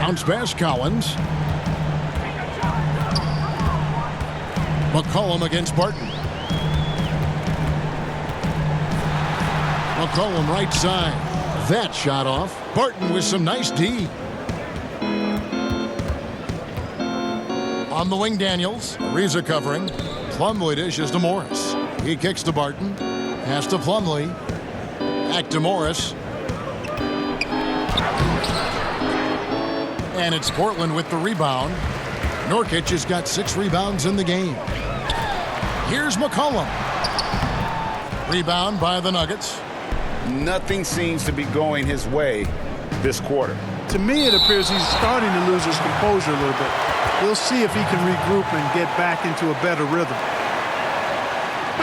Bounce pass, Collins. McCollum against Barton. McCollum right side. That shot off. Barton with some nice D. On the wing, Daniels. Ariza covering. Plumlee dishes to Morris. He kicks to Barton. Pass to Plumlee. Back to Morris. And it's Portland with the rebound. Nurkic has got 6 rebounds in the game. Here's McCollum. Rebound by the Nuggets. Nothing seems to be going his way this quarter. To me, it appears he's starting to lose his composure a little bit. We'll see if he can regroup and get back into a better rhythm.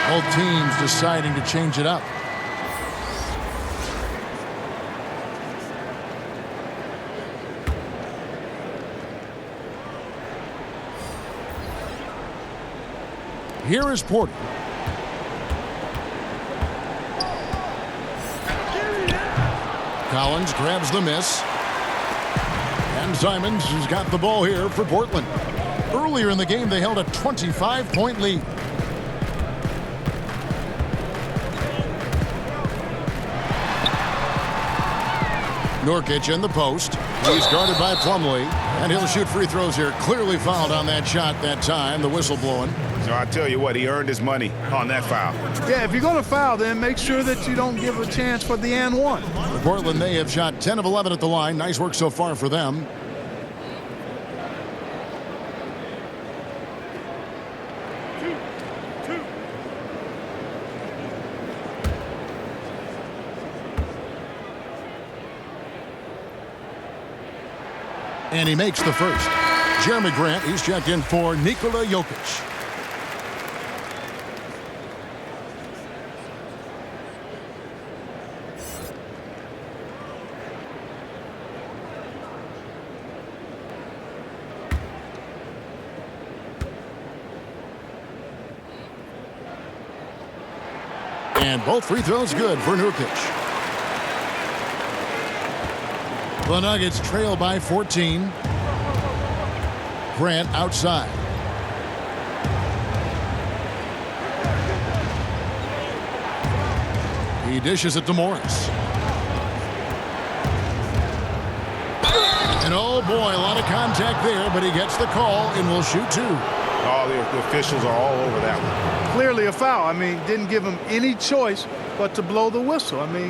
Both teams deciding to change it up. Here is Porter. Collins grabs the miss. And Simons has got the ball here for Portland. Earlier in the game, they held a 25-point lead. Nurkic in the post. He's guarded by Plumlee, and he'll shoot free throws here. Clearly fouled on that shot that time, the whistle blowing. So I tell you what, he earned his money on that foul. Yeah, if you're going to foul, then make sure that you don't give a chance for the and one. For Portland, they have shot 10 of 11 at the line. Nice work so far for them. And he makes the first. Jeremy Grant, he's checked in for Nikola Jokic. And both free throws good for Nurkic. The Nuggets trail by 14. Grant outside. He dishes it to Morris. And oh boy, a lot of contact there, but he gets the call and will shoot two. Oh, the officials are all over that one. Clearly a foul. I mean, didn't give him any choice but to blow the whistle. I mean,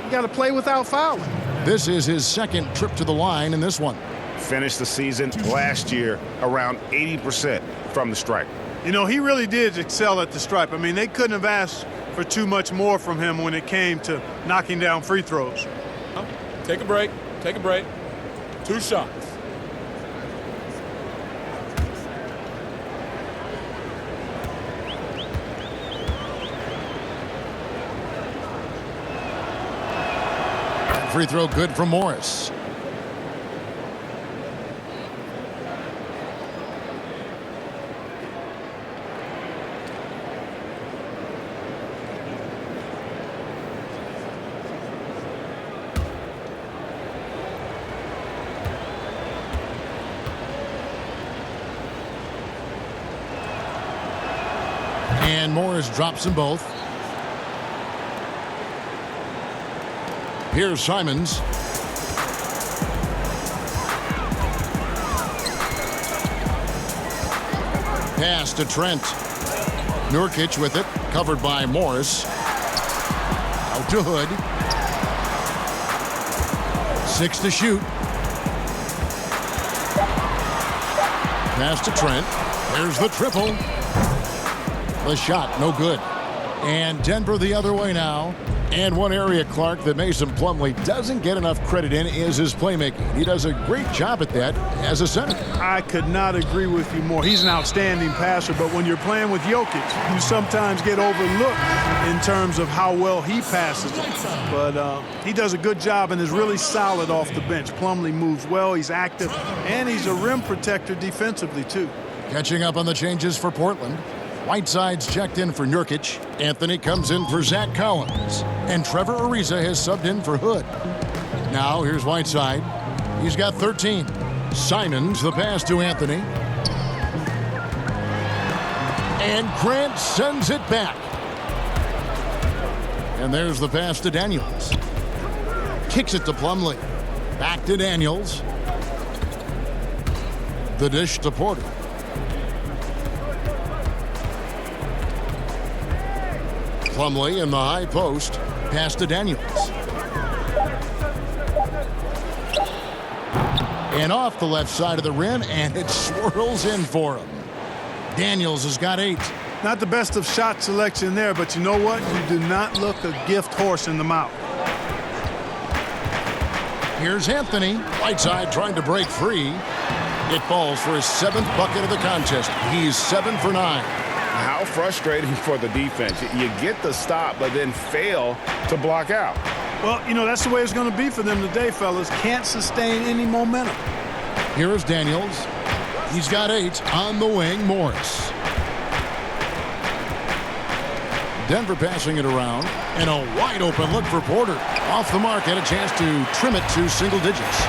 you got to play without fouling. This is his second trip to the line in this one. Finished the season last year around 80% from the stripe. You know, he really did excel at the stripe. I mean, they couldn't have asked for too much more from him when it came to knocking down free throws. Take a break. Take a break. 2 shots. Free throw good from Morris. And Morris drops them both. Here's Simons. Pass to Trent. Nurkic with it, covered by Morris. Out to Hood. 6 to shoot. Pass to Trent. There's the triple. The shot, no good. And Denver the other way now. And one area, Clark, that Mason Plumlee doesn't get enough credit in is his playmaking. He does a great job at that as a center. I could not agree with you more. He's an outstanding passer, but when you're playing with Jokic, you sometimes get overlooked in terms of how well he passes it. But he does a good job and is really solid off the bench. Plumlee moves well, he's active, and he's a rim protector defensively, too. Catching up on the changes for Portland. Whiteside's checked in for Nurkic. Anthony comes in for Zach Collins. And Trevor Ariza has subbed in for Hood. Now here's Whiteside. He's got 13. Simons, the pass to Anthony. And Grant sends it back. And there's the pass to Daniels. Kicks it to Plumlee. Back to Daniels. The dish to Porter. Plumlee in the high post. Pass to Daniels. And off the left side of the rim, and it swirls in for him. Daniels has got 8. Not the best of shot selection there, but you know what? You do not look a gift horse in the mouth. Here's Anthony. Whiteside trying to break free. It falls for his 7th bucket of the contest. He's 7 for 9. How frustrating for the defense. You get the stop, but then fail to block out. Well, you know, that's the way it's going to be for them today, fellas. Can't sustain any momentum. Here is Daniels. He's got 8 on the wing. Morris. Denver passing it around. And a wide open look for Porter. Off the mark, and a chance to trim it to single digits.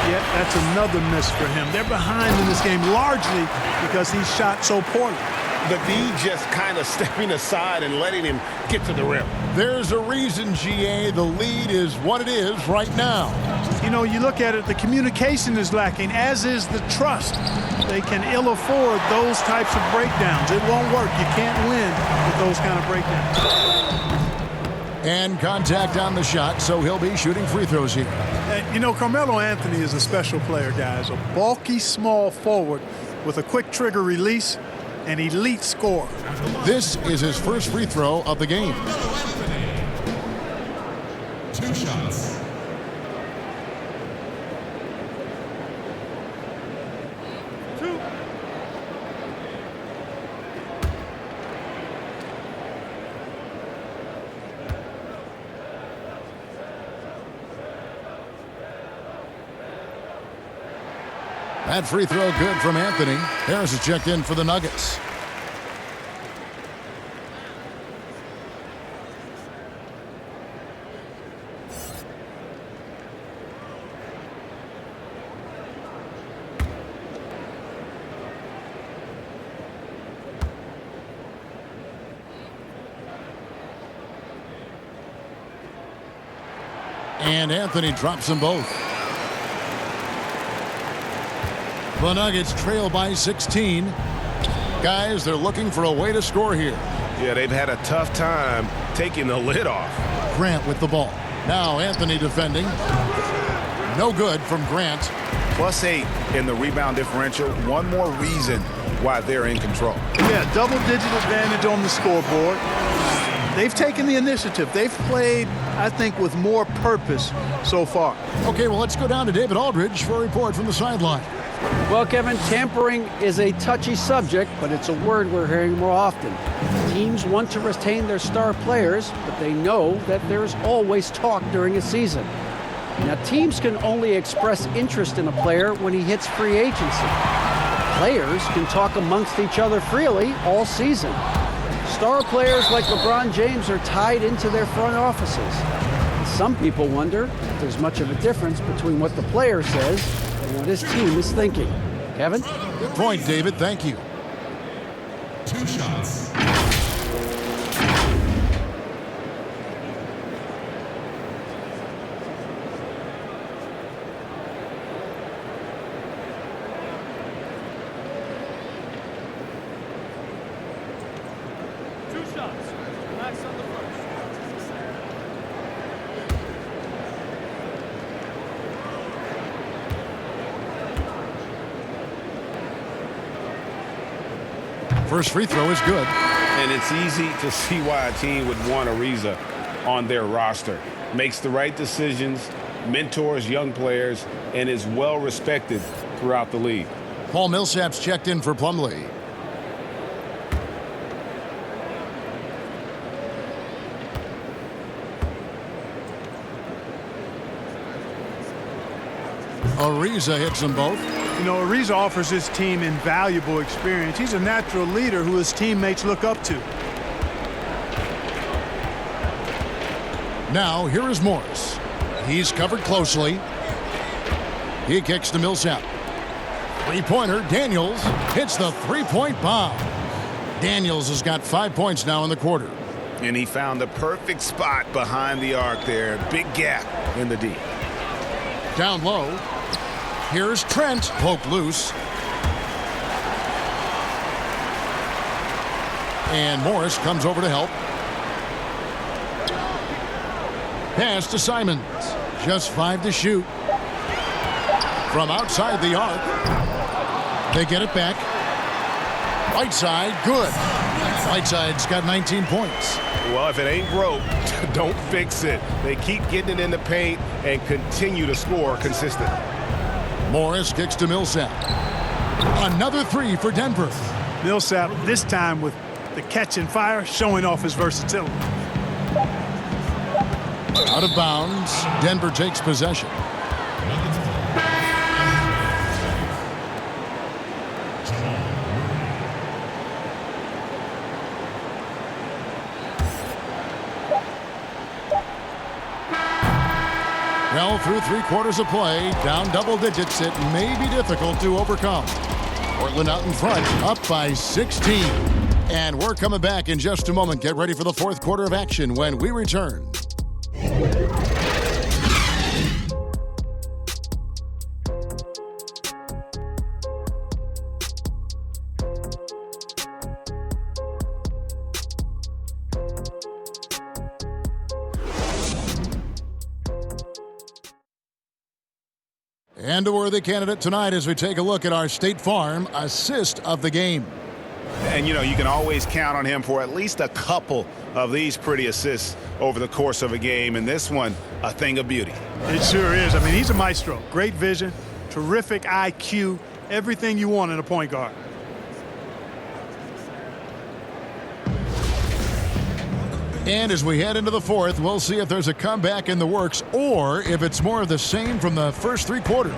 Yeah, that's another miss for him. They're behind in this game largely because he shot so poorly. The D just kind of stepping aside and letting him get to the rim. There's a reason, GA, the lead is what it is right now. You know, you look at it, the communication is lacking, as is the trust. They can ill afford those types of breakdowns. It won't work. You can't win with those kind of breakdowns. And contact on the shot, so he'll be shooting free throws here. You know, Carmelo Anthony is a special player, guys. A bulky, small forward with a quick trigger release, an elite scorer. This is his first free throw of the game. 2 shots. That free throw good from Anthony. Harris is checked in for the Nuggets. And Anthony drops them both. The Nuggets trail by 16. Guys, they're looking for a way to score here. Yeah, they've had a tough time taking the lid off. Grant with the ball. Now Anthony defending. No good from Grant. +8 in the rebound differential. One more reason why they're in control. Yeah, double-digit advantage on the scoreboard. They've taken the initiative. They've played, I think, with more purpose so far. Okay, well, let's go down to David Aldridge for a report from the sideline. Well, Kevin, tampering is a touchy subject, but it's a word we're hearing more often. Teams want to retain their star players, but they know that there's always talk during a season. Now, teams can only express interest in a player when he hits free agency. Players can talk amongst each other freely all season. Star players like LeBron James are tied into their front offices. Some people wonder if there's much of a difference between what the player says and what his team is thinking. Kevin? Good point, David. Thank you. 2 shots. First free throw is good. And it's easy to see why a team would want Ariza on their roster. Makes the right decisions, mentors young players, and is well respected throughout the league. Paul Millsap's checked in for Plumlee. Ariza hits them both. You know, Ariza offers his team invaluable experience. He's a natural leader who his teammates look up to. Now, here is Morris. He's covered closely. He kicks to Millsap. Three-pointer, Daniels hits the three-point bomb. Daniels has got 5 points now in the quarter. And he found the perfect spot behind the arc there. Big gap in the D. Down low. Here's Trent, poked loose. And Morris comes over to help. Pass to Simons. Just 5 to shoot. From outside the arc. They get it back. Whiteside, good. Whiteside's got 19 points. Well, if it ain't broke, don't fix it. They keep getting it in the paint and continue to score consistently. Morris kicks to Millsap. Another three for Denver. Millsap, this time with the catch and fire, showing off his versatility. Out of bounds. Denver takes possession. Well, through 3/4 of play, down double digits, it may be difficult to overcome. Portland out in front, up by 16. And we're coming back in just a moment. Get ready for the 4th quarter of action when we return. And a worthy candidate tonight as we take a look at our State Farm assist of the game. And, you know, you can always count on him for at least a couple of these pretty assists over the course of a game. And this one, a thing of beauty. It sure is. I mean, he's a maestro. Great vision, terrific IQ, everything you want in a point guard. And as we head into the 4th, we'll see if there's a comeback in the works or if it's more of the same from the first 3 quarters.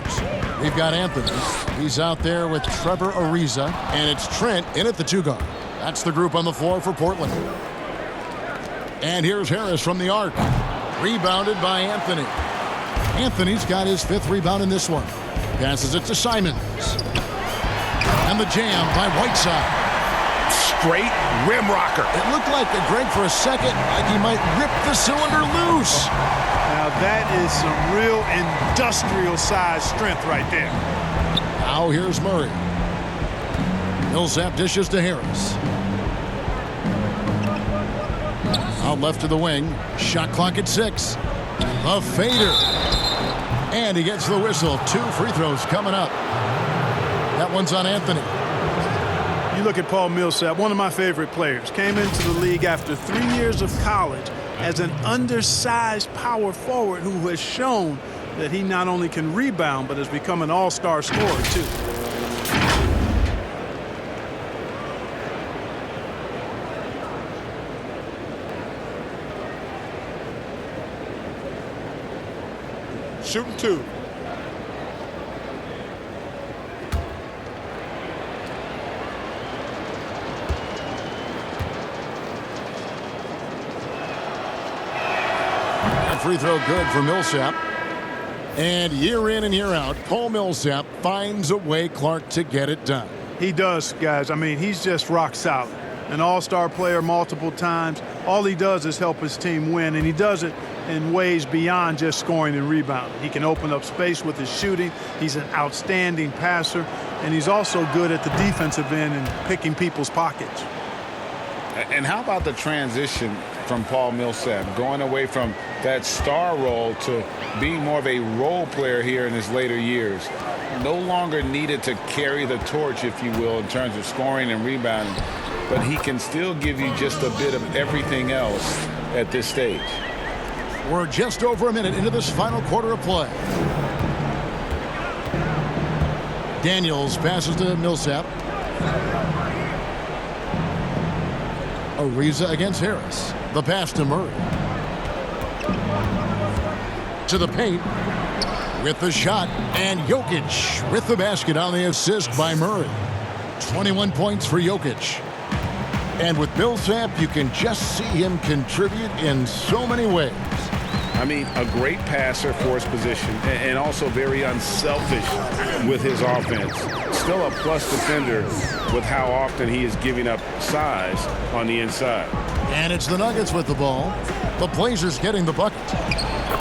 We've got Anthony. He's out there with Trevor Ariza, and it's Trent in at the 2 guard. That's the group on the floor for Portland. And here's Harris from the arc. Rebounded by Anthony. Anthony's got his 5th rebound in this one. Passes it to Simons. And the jam by Whiteside. Straight rim rocker. It looked like, Greg, for a second, like he might rip the cylinder loose. Now that is some real industrial size strength right there. Now here's Murray. Millsap dishes to Harris. Out left to the wing. Shot clock at 6. A fader. And he gets the whistle. 2 free throws coming up. That one's on Anthony. You look at Paul Millsap, one of my favorite players. Came into the league after 3 years of college as an undersized power forward who has shown that he not only can rebound, but has become an all-star scorer, too. Shooting 2. Free throw good for Millsap. And year in and year out, Paul Millsap finds a way, Clark, to get it done. He does, guys. I mean, he's just rock solid. An all-star player multiple times. All he does is help his team win, and he does it in ways beyond just scoring and rebounding. He can open up space with his shooting. He's an outstanding passer, and he's also good at the defensive end and picking people's pockets. And how about the transition from Paul Millsap, going away from that star role to being more of a role player here in his later years? No longer needed to carry the torch, if you will, in terms of scoring and rebounding, but he can still give you just a bit of everything else at this stage. We're just over a minute into this final quarter of play. Daniels passes to Millsap. Ariza against Harris. The pass to Murray. To the paint with the shot, and Jokic with the basket on the assist by Murray. 21 points for Jokic. And with Millsap, you can just see him contribute in so many ways. I mean, a great passer for his position and also very unselfish with his offense. Still a plus defender with how often he is giving up size on the inside. And it's the Nuggets with the ball. The Blazers getting the bucket.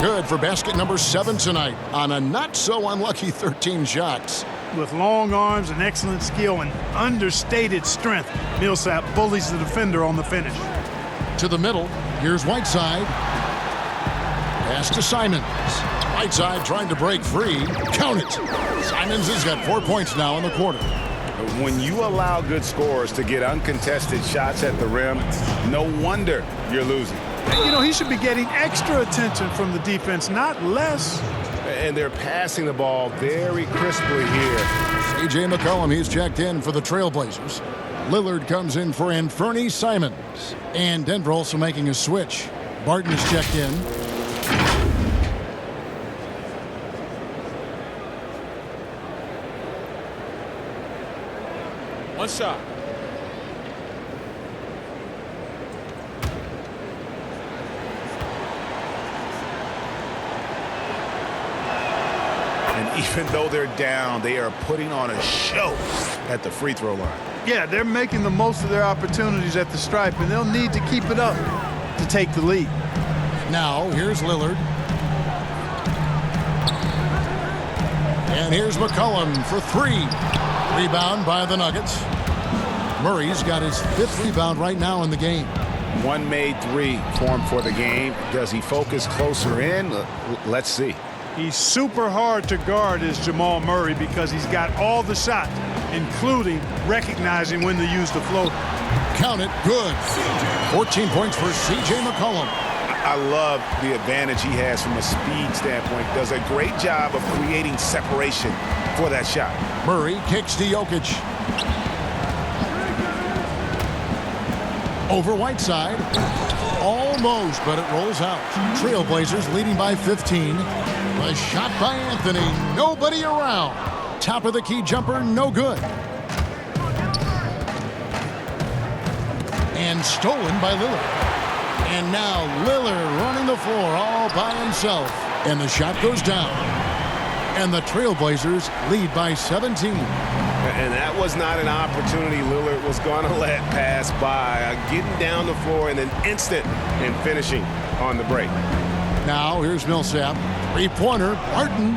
Good for basket number 7 tonight on a not-so-unlucky 13 shots. With long arms and excellent skill and understated strength, Millsap bullies the defender on the finish. To the middle, here's Whiteside. Pass to Simons. Whiteside trying to break free. Count it. Simons has got 4 points now in the quarter. When you allow good scorers to get uncontested shots at the rim, no wonder you're losing. You know, he should be getting extra attention from the defense, not less. And they're passing the ball very crisply here. A.J. McCollum, he's checked in for the Trailblazers. Lillard comes in for Anthony Simons. And Denver also making a switch. Barton is checked in. One shot. And even though they're down, they are putting on a show at the free throw line. Yeah, they're making the most of their opportunities at the stripe, and they'll need to keep it up to take the lead. Now, here's Lillard. And here's McCollum for three. Rebound by the Nuggets. Murray's got his 5th rebound right now in the game. One made three for him for the game. Does he focus closer in? Let's see. He's super hard to guard as Jamal Murray because he's got all the shots, including recognizing when to use the floater. Count it, good. 14 points for C.J. McCollum. I love the advantage he has from a speed standpoint. Does a great job of creating separation for that shot. Murray kicks to Jokic. Over Whiteside. Almost, but it rolls out. Trailblazers leading by 15. A shot by Anthony. Nobody around. Top of the key jumper, no good. And stolen by Lillard. And now Lillard running the floor all by himself. And the shot goes down. And the Trailblazers lead by 17. And that was not an opportunity Lillard was going to let pass by. Getting down the floor in an instant and finishing on the break. Now here's Millsap. Three-pointer, Barton.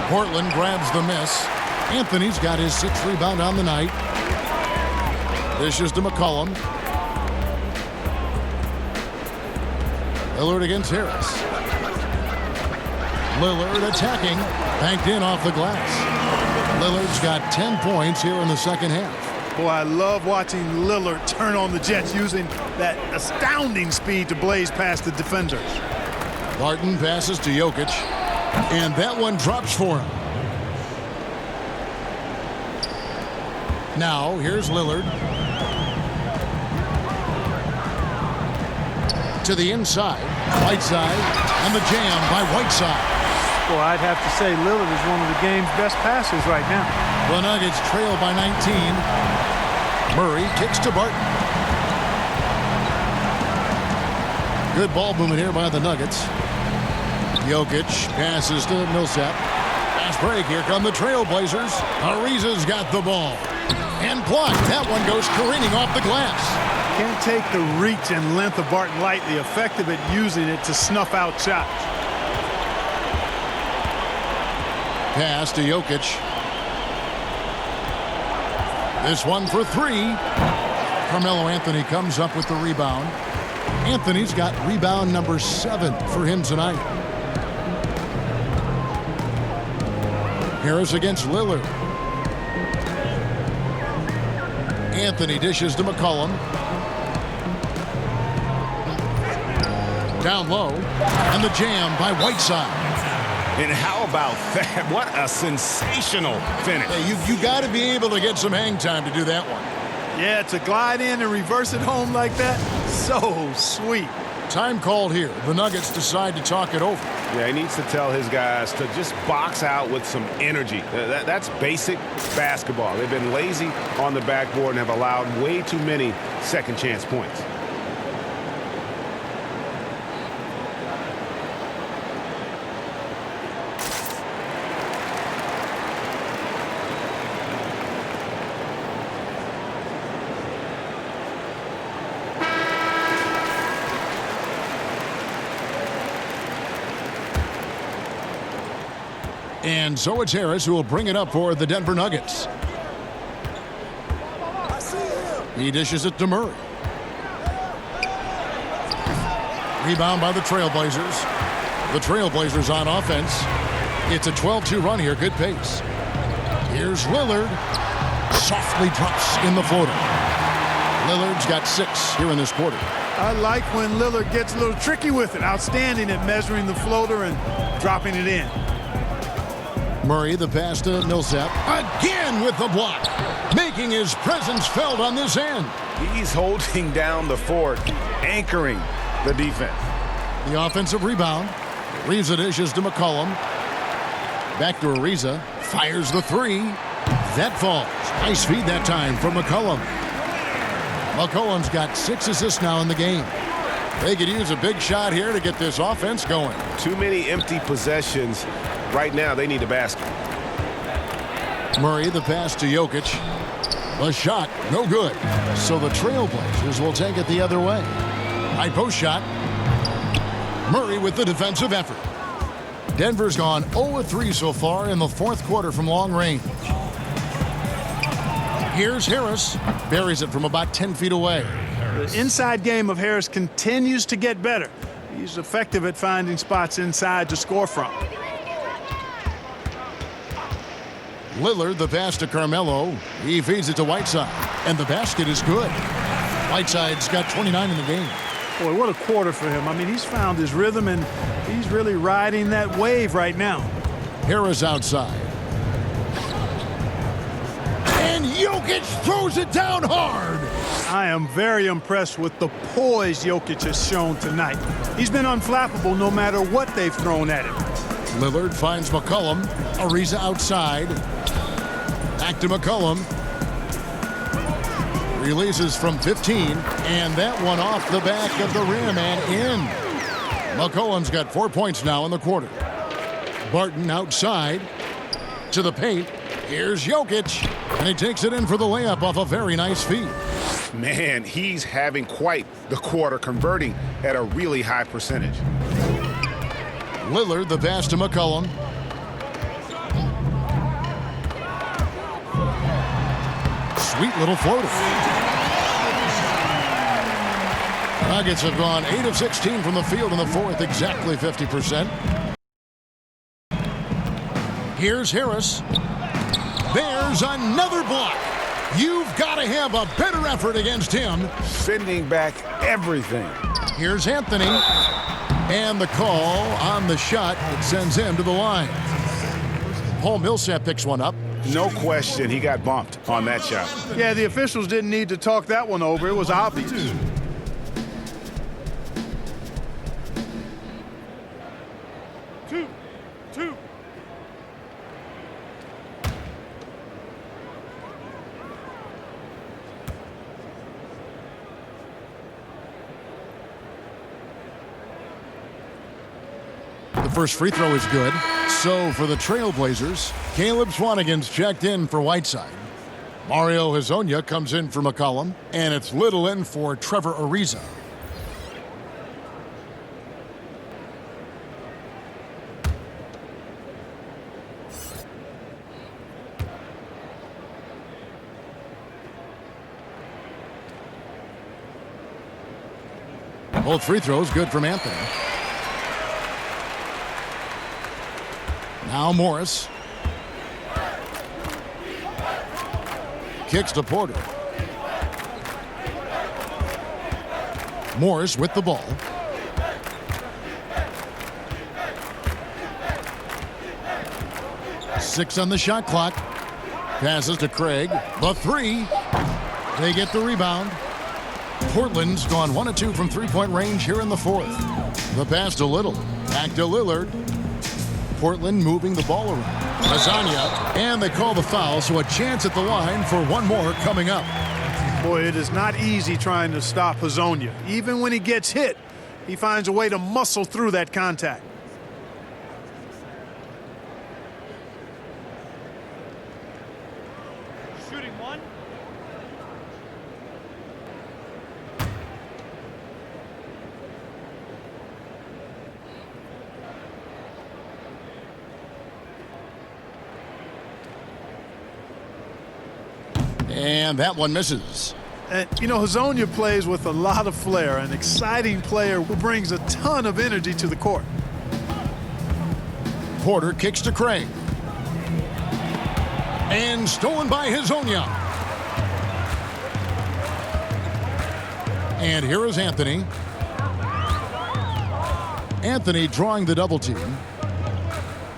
Portland grabs the miss. Anthony's got his 6th rebound on the night. Dishes to McCollum. Lillard against Harris. Lillard attacking. Banked in off the glass. Lillard's got 10 points here in the second half. Boy, I love watching Lillard turn on the Jets using that astounding speed to blaze past the defenders. Barton passes to Jokic. And that one drops for him. Now, here's Lillard. To the inside. Whiteside. And the jam by Whiteside. Well, I'd have to say Lillard is one of the game's best passers right now. The Nuggets trail by 19. Murray kicks to Barton. Good ball movement here by the Nuggets. Jokic passes to Millsap. Fast break. Here come the Trailblazers. Ariza's got the ball. And blocked. That one goes careening off the glass. Can't take the reach and length of Barton lightly. Effective at using it to snuff out shots. Pass to Jokic. This one for three. Carmelo Anthony comes up with the rebound. Anthony's got rebound number 7 for him tonight. Harris against Lillard. Anthony dishes to McCollum. Down low. And the jam by Whiteside. And how about that? What a sensational finish. Hey, you got to be able to get some hang time to do that one. Yeah, to glide in and reverse it home like that, so sweet. Time called here. The Nuggets decide to talk it over. Yeah, he needs to tell his guys to just box out with some energy. That's basic basketball. They've been lazy on the backboard and have allowed way too many second chance points. And so it's Harris who will bring it up for the Denver Nuggets. He dishes it to Murray. Rebound by the Trailblazers. The Trailblazers on offense. It's a 12-2 run here. Good pace. Here's Lillard. Softly drops in the floater. Lillard's got 6 here in this quarter. I like when Lillard gets a little tricky with it. Outstanding at measuring the floater and dropping it in. Murray, the pass to Millsap. Again with the block. Making his presence felt on this end. He's holding down the fort, anchoring the defense. The offensive rebound. Ariza dishes to McCollum. Back to Ariza. Fires the 3. That falls. Nice feed that time from McCollum. McCollum's got 6 assists now in the game. They could use a big shot here to get this offense going. Too many empty possessions Right now, they need a basket. Murray, the pass to Jokic. The shot, no good. So the Trailblazers will take it the other way. High post shot. Murray with the defensive effort. Denver's gone 0-3 so far in the fourth quarter from long range. Here's Harris. Buries it from about 10 feet away. The inside game of Harris continues to get better. He's effective at finding spots inside to score from. Lillard, the pass to Carmelo. He feeds it to Whiteside. And the basket is good. Whiteside's got 29 in the game. Boy, what a quarter for him. I mean, he's found his rhythm, and he's really riding that wave right now. Harris outside. And Jokic throws it down hard. I am very impressed with the poise Jokic has shown tonight. He's been unflappable no matter what they've thrown at him. Lillard finds McCollum. Ariza outside. Back to McCollum. Releases from 15, and that one off the back of the rim and in. McCollum's got 4 points now in the quarter. Barton outside to the paint. Here's Jokic, and he takes it in for the layup off a very nice feed. Man, he's having quite the quarter, converting at a really high percentage. Lillard, the pass to McCollum. Sweet little floater. Nuggets have gone 8 of 16 from the field in the fourth, exactly 50%. Here's Harris. There's another block. You've got to have a better effort against him. Sending back everything. Here's Anthony. And the call on the shot that sends him to the line. Paul Millsap picks one up. No question, he got bumped on that shot. Yeah, the officials didn't need to talk that one over. It was obvious. Two. The first free throw is good. So for the Trailblazers, Caleb Swanigan's checked in for Whiteside. Mario Hezonja comes in for McCollum, and it's Little in for Trevor Ariza. Both free throws good from Anthony. Now Morris. Kicks to Porter. Morris with the ball. Six on the shot clock. Passes to Craig. The three. They get the rebound. Portland's gone 1 of 2 from three-point range here in the fourth. The pass to Little. Back to Lillard. Portland moving the ball around. Hezonja, and they call the foul, so a chance at the line for one more coming up. Boy, it is not easy trying to stop Hezonja. Even when he gets hit, he finds a way to muscle through that contact. Shooting one. And that one misses. And, you know, Hezonja plays with a lot of flair, an exciting player who brings a ton of energy to the court. Porter kicks to Craig. And stolen by Hezonja. And here is Anthony. Anthony drawing the double team.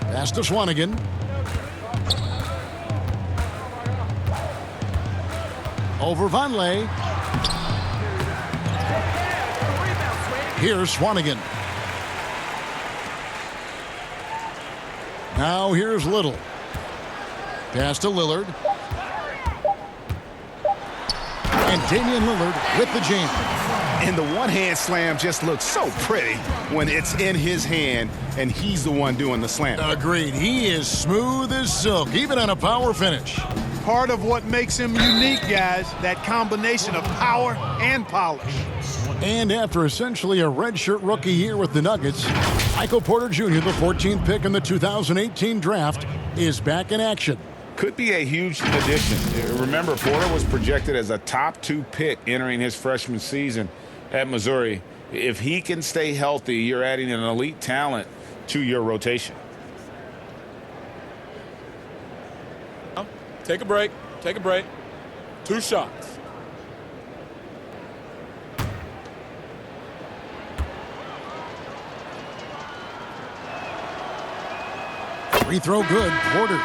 Pass to Swanigan. Over Vonleh. Here's Swanigan. Now here's Little. Pass to Lillard. And Damian Lillard with the jam. And the one-hand slam just looks so pretty when it's in his hand and he's the one doing the slam. Agreed. He is smooth as silk, even on a power finish. Part of what makes him unique, guys, that combination of power and polish. And after essentially a redshirt rookie year with the Nuggets, Michael Porter Jr., the 14th pick in the 2018 draft, is back in action. Could be a huge addition. Remember, Porter was projected as a top 2 pick entering his freshman season at Missouri. If he can stay healthy, you're adding an elite talent to your rotation. Take a break. Take a break. 2 shots. Free throw good, Porter.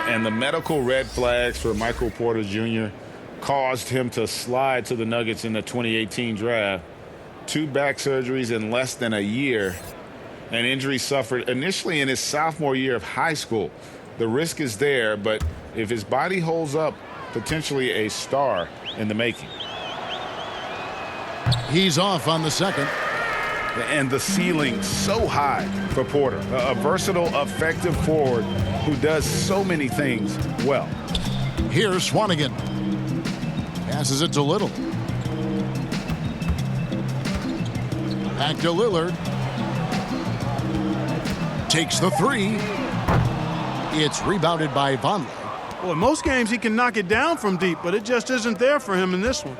And the medical red flags for Michael Porter Jr. caused him to slide to the Nuggets in the 2018 draft. 2 back surgeries in less than a year. An injury suffered initially in his sophomore year of high school. The risk is there, but if his body holds up, potentially a star in the making. He's off on the second. And the ceiling so high for Porter. A versatile, effective forward who does so many things well. Here's Swanigan. Passes it to Little. Back to Lillard. Takes the 3. It's rebounded by Vonleh. Well, in most games he can knock it down from deep, but it just isn't there for him in this one.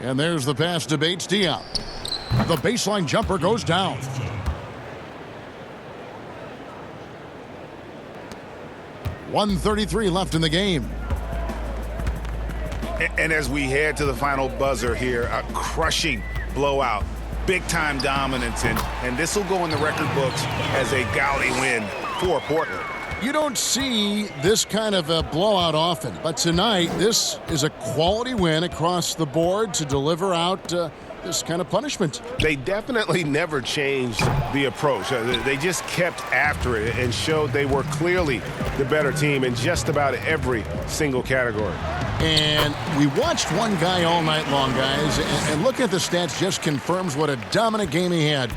And there's the pass to Bates Diop. The baseline jumper goes down. .133 left in the game. And as we head to the final buzzer here, a crushing blowout, big-time dominance, and this will go in the record books as a gaudy win for Portland. You don't see this kind of a blowout often, but tonight this is a quality win across the board to deliver out this kind of punishment. They definitely never changed the approach. They just kept after it and showed they were clearly the better team in just about every single category. And we watched one guy all night long, guys, and looking at the stats just confirms what a dominant game he had.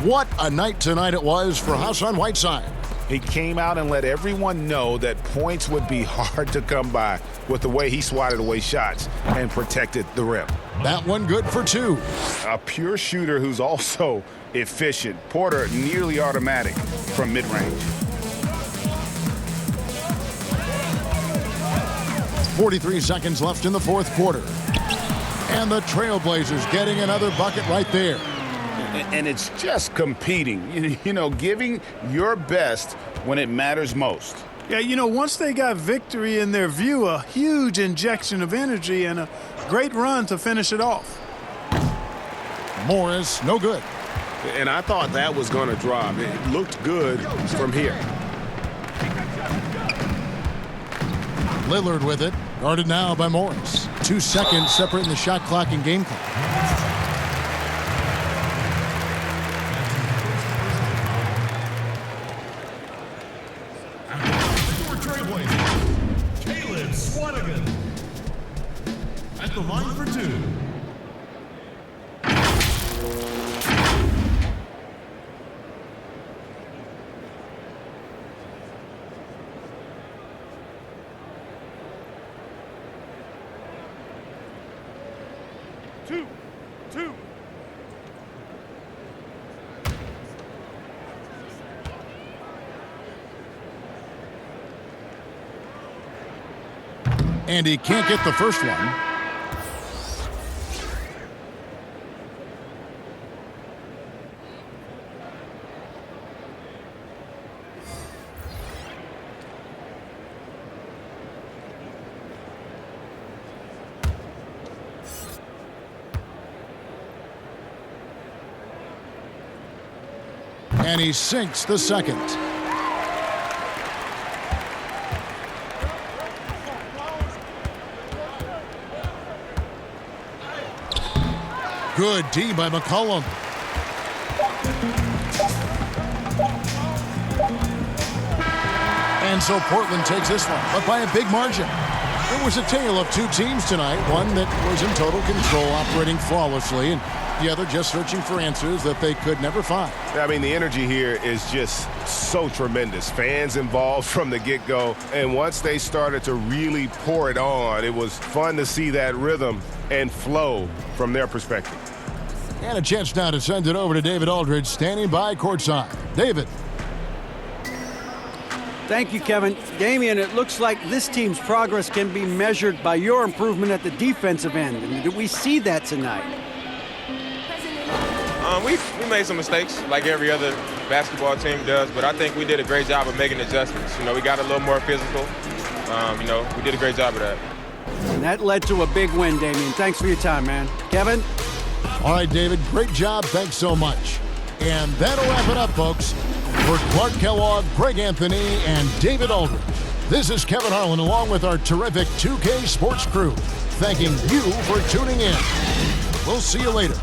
What a night tonight it was for Hassan Whiteside. He came out and let everyone know that points would be hard to come by with the way he swatted away shots and protected the rim. That one good for 2. A pure shooter who's also efficient. Porter nearly automatic from mid-range. 43 seconds left in the 4th quarter. And the Trailblazers getting another bucket right there. And it's just competing, you know, giving your best when it matters most. Yeah, you know, once they got victory in their view, a huge injection of energy and a great run to finish it off. Morris, no good. And I thought that was going to drop. It looked good from here. Lillard with it, guarded now by Morris. 2 seconds separating the shot clock and game clock. At the line for 2. And he can't get the first one. And he sinks the second. Good D by McCollum. And so Portland takes this one, but by a big margin. It was a tale of two teams tonight, one that was in total control, operating flawlessly, and the other just searching for answers that they could never find. I mean, the energy here is just so tremendous. Fans involved from the get-go, and once they started to really pour it on, it was fun to see that rhythm and flow from their perspective. And a chance now to send it over to David Aldridge, standing by courtside. David. Thank you, Kevin. Damian, it looks like this team's progress can be measured by your improvement at the defensive end. And did we see that tonight? We made some mistakes like every other basketball team does, but I think we did a great job of making adjustments. We got a little more physical. We did a great job of that. And that led to a big win, Damian. Thanks for your time, man. Kevin? All right, David, great job. Thanks so much. And that'll wrap it up, folks. For Clark Kellogg, Greg Anthony, and David Aldridge, this is Kevin Harlan along with our terrific 2K Sports crew, thanking you for tuning in. We'll see you later.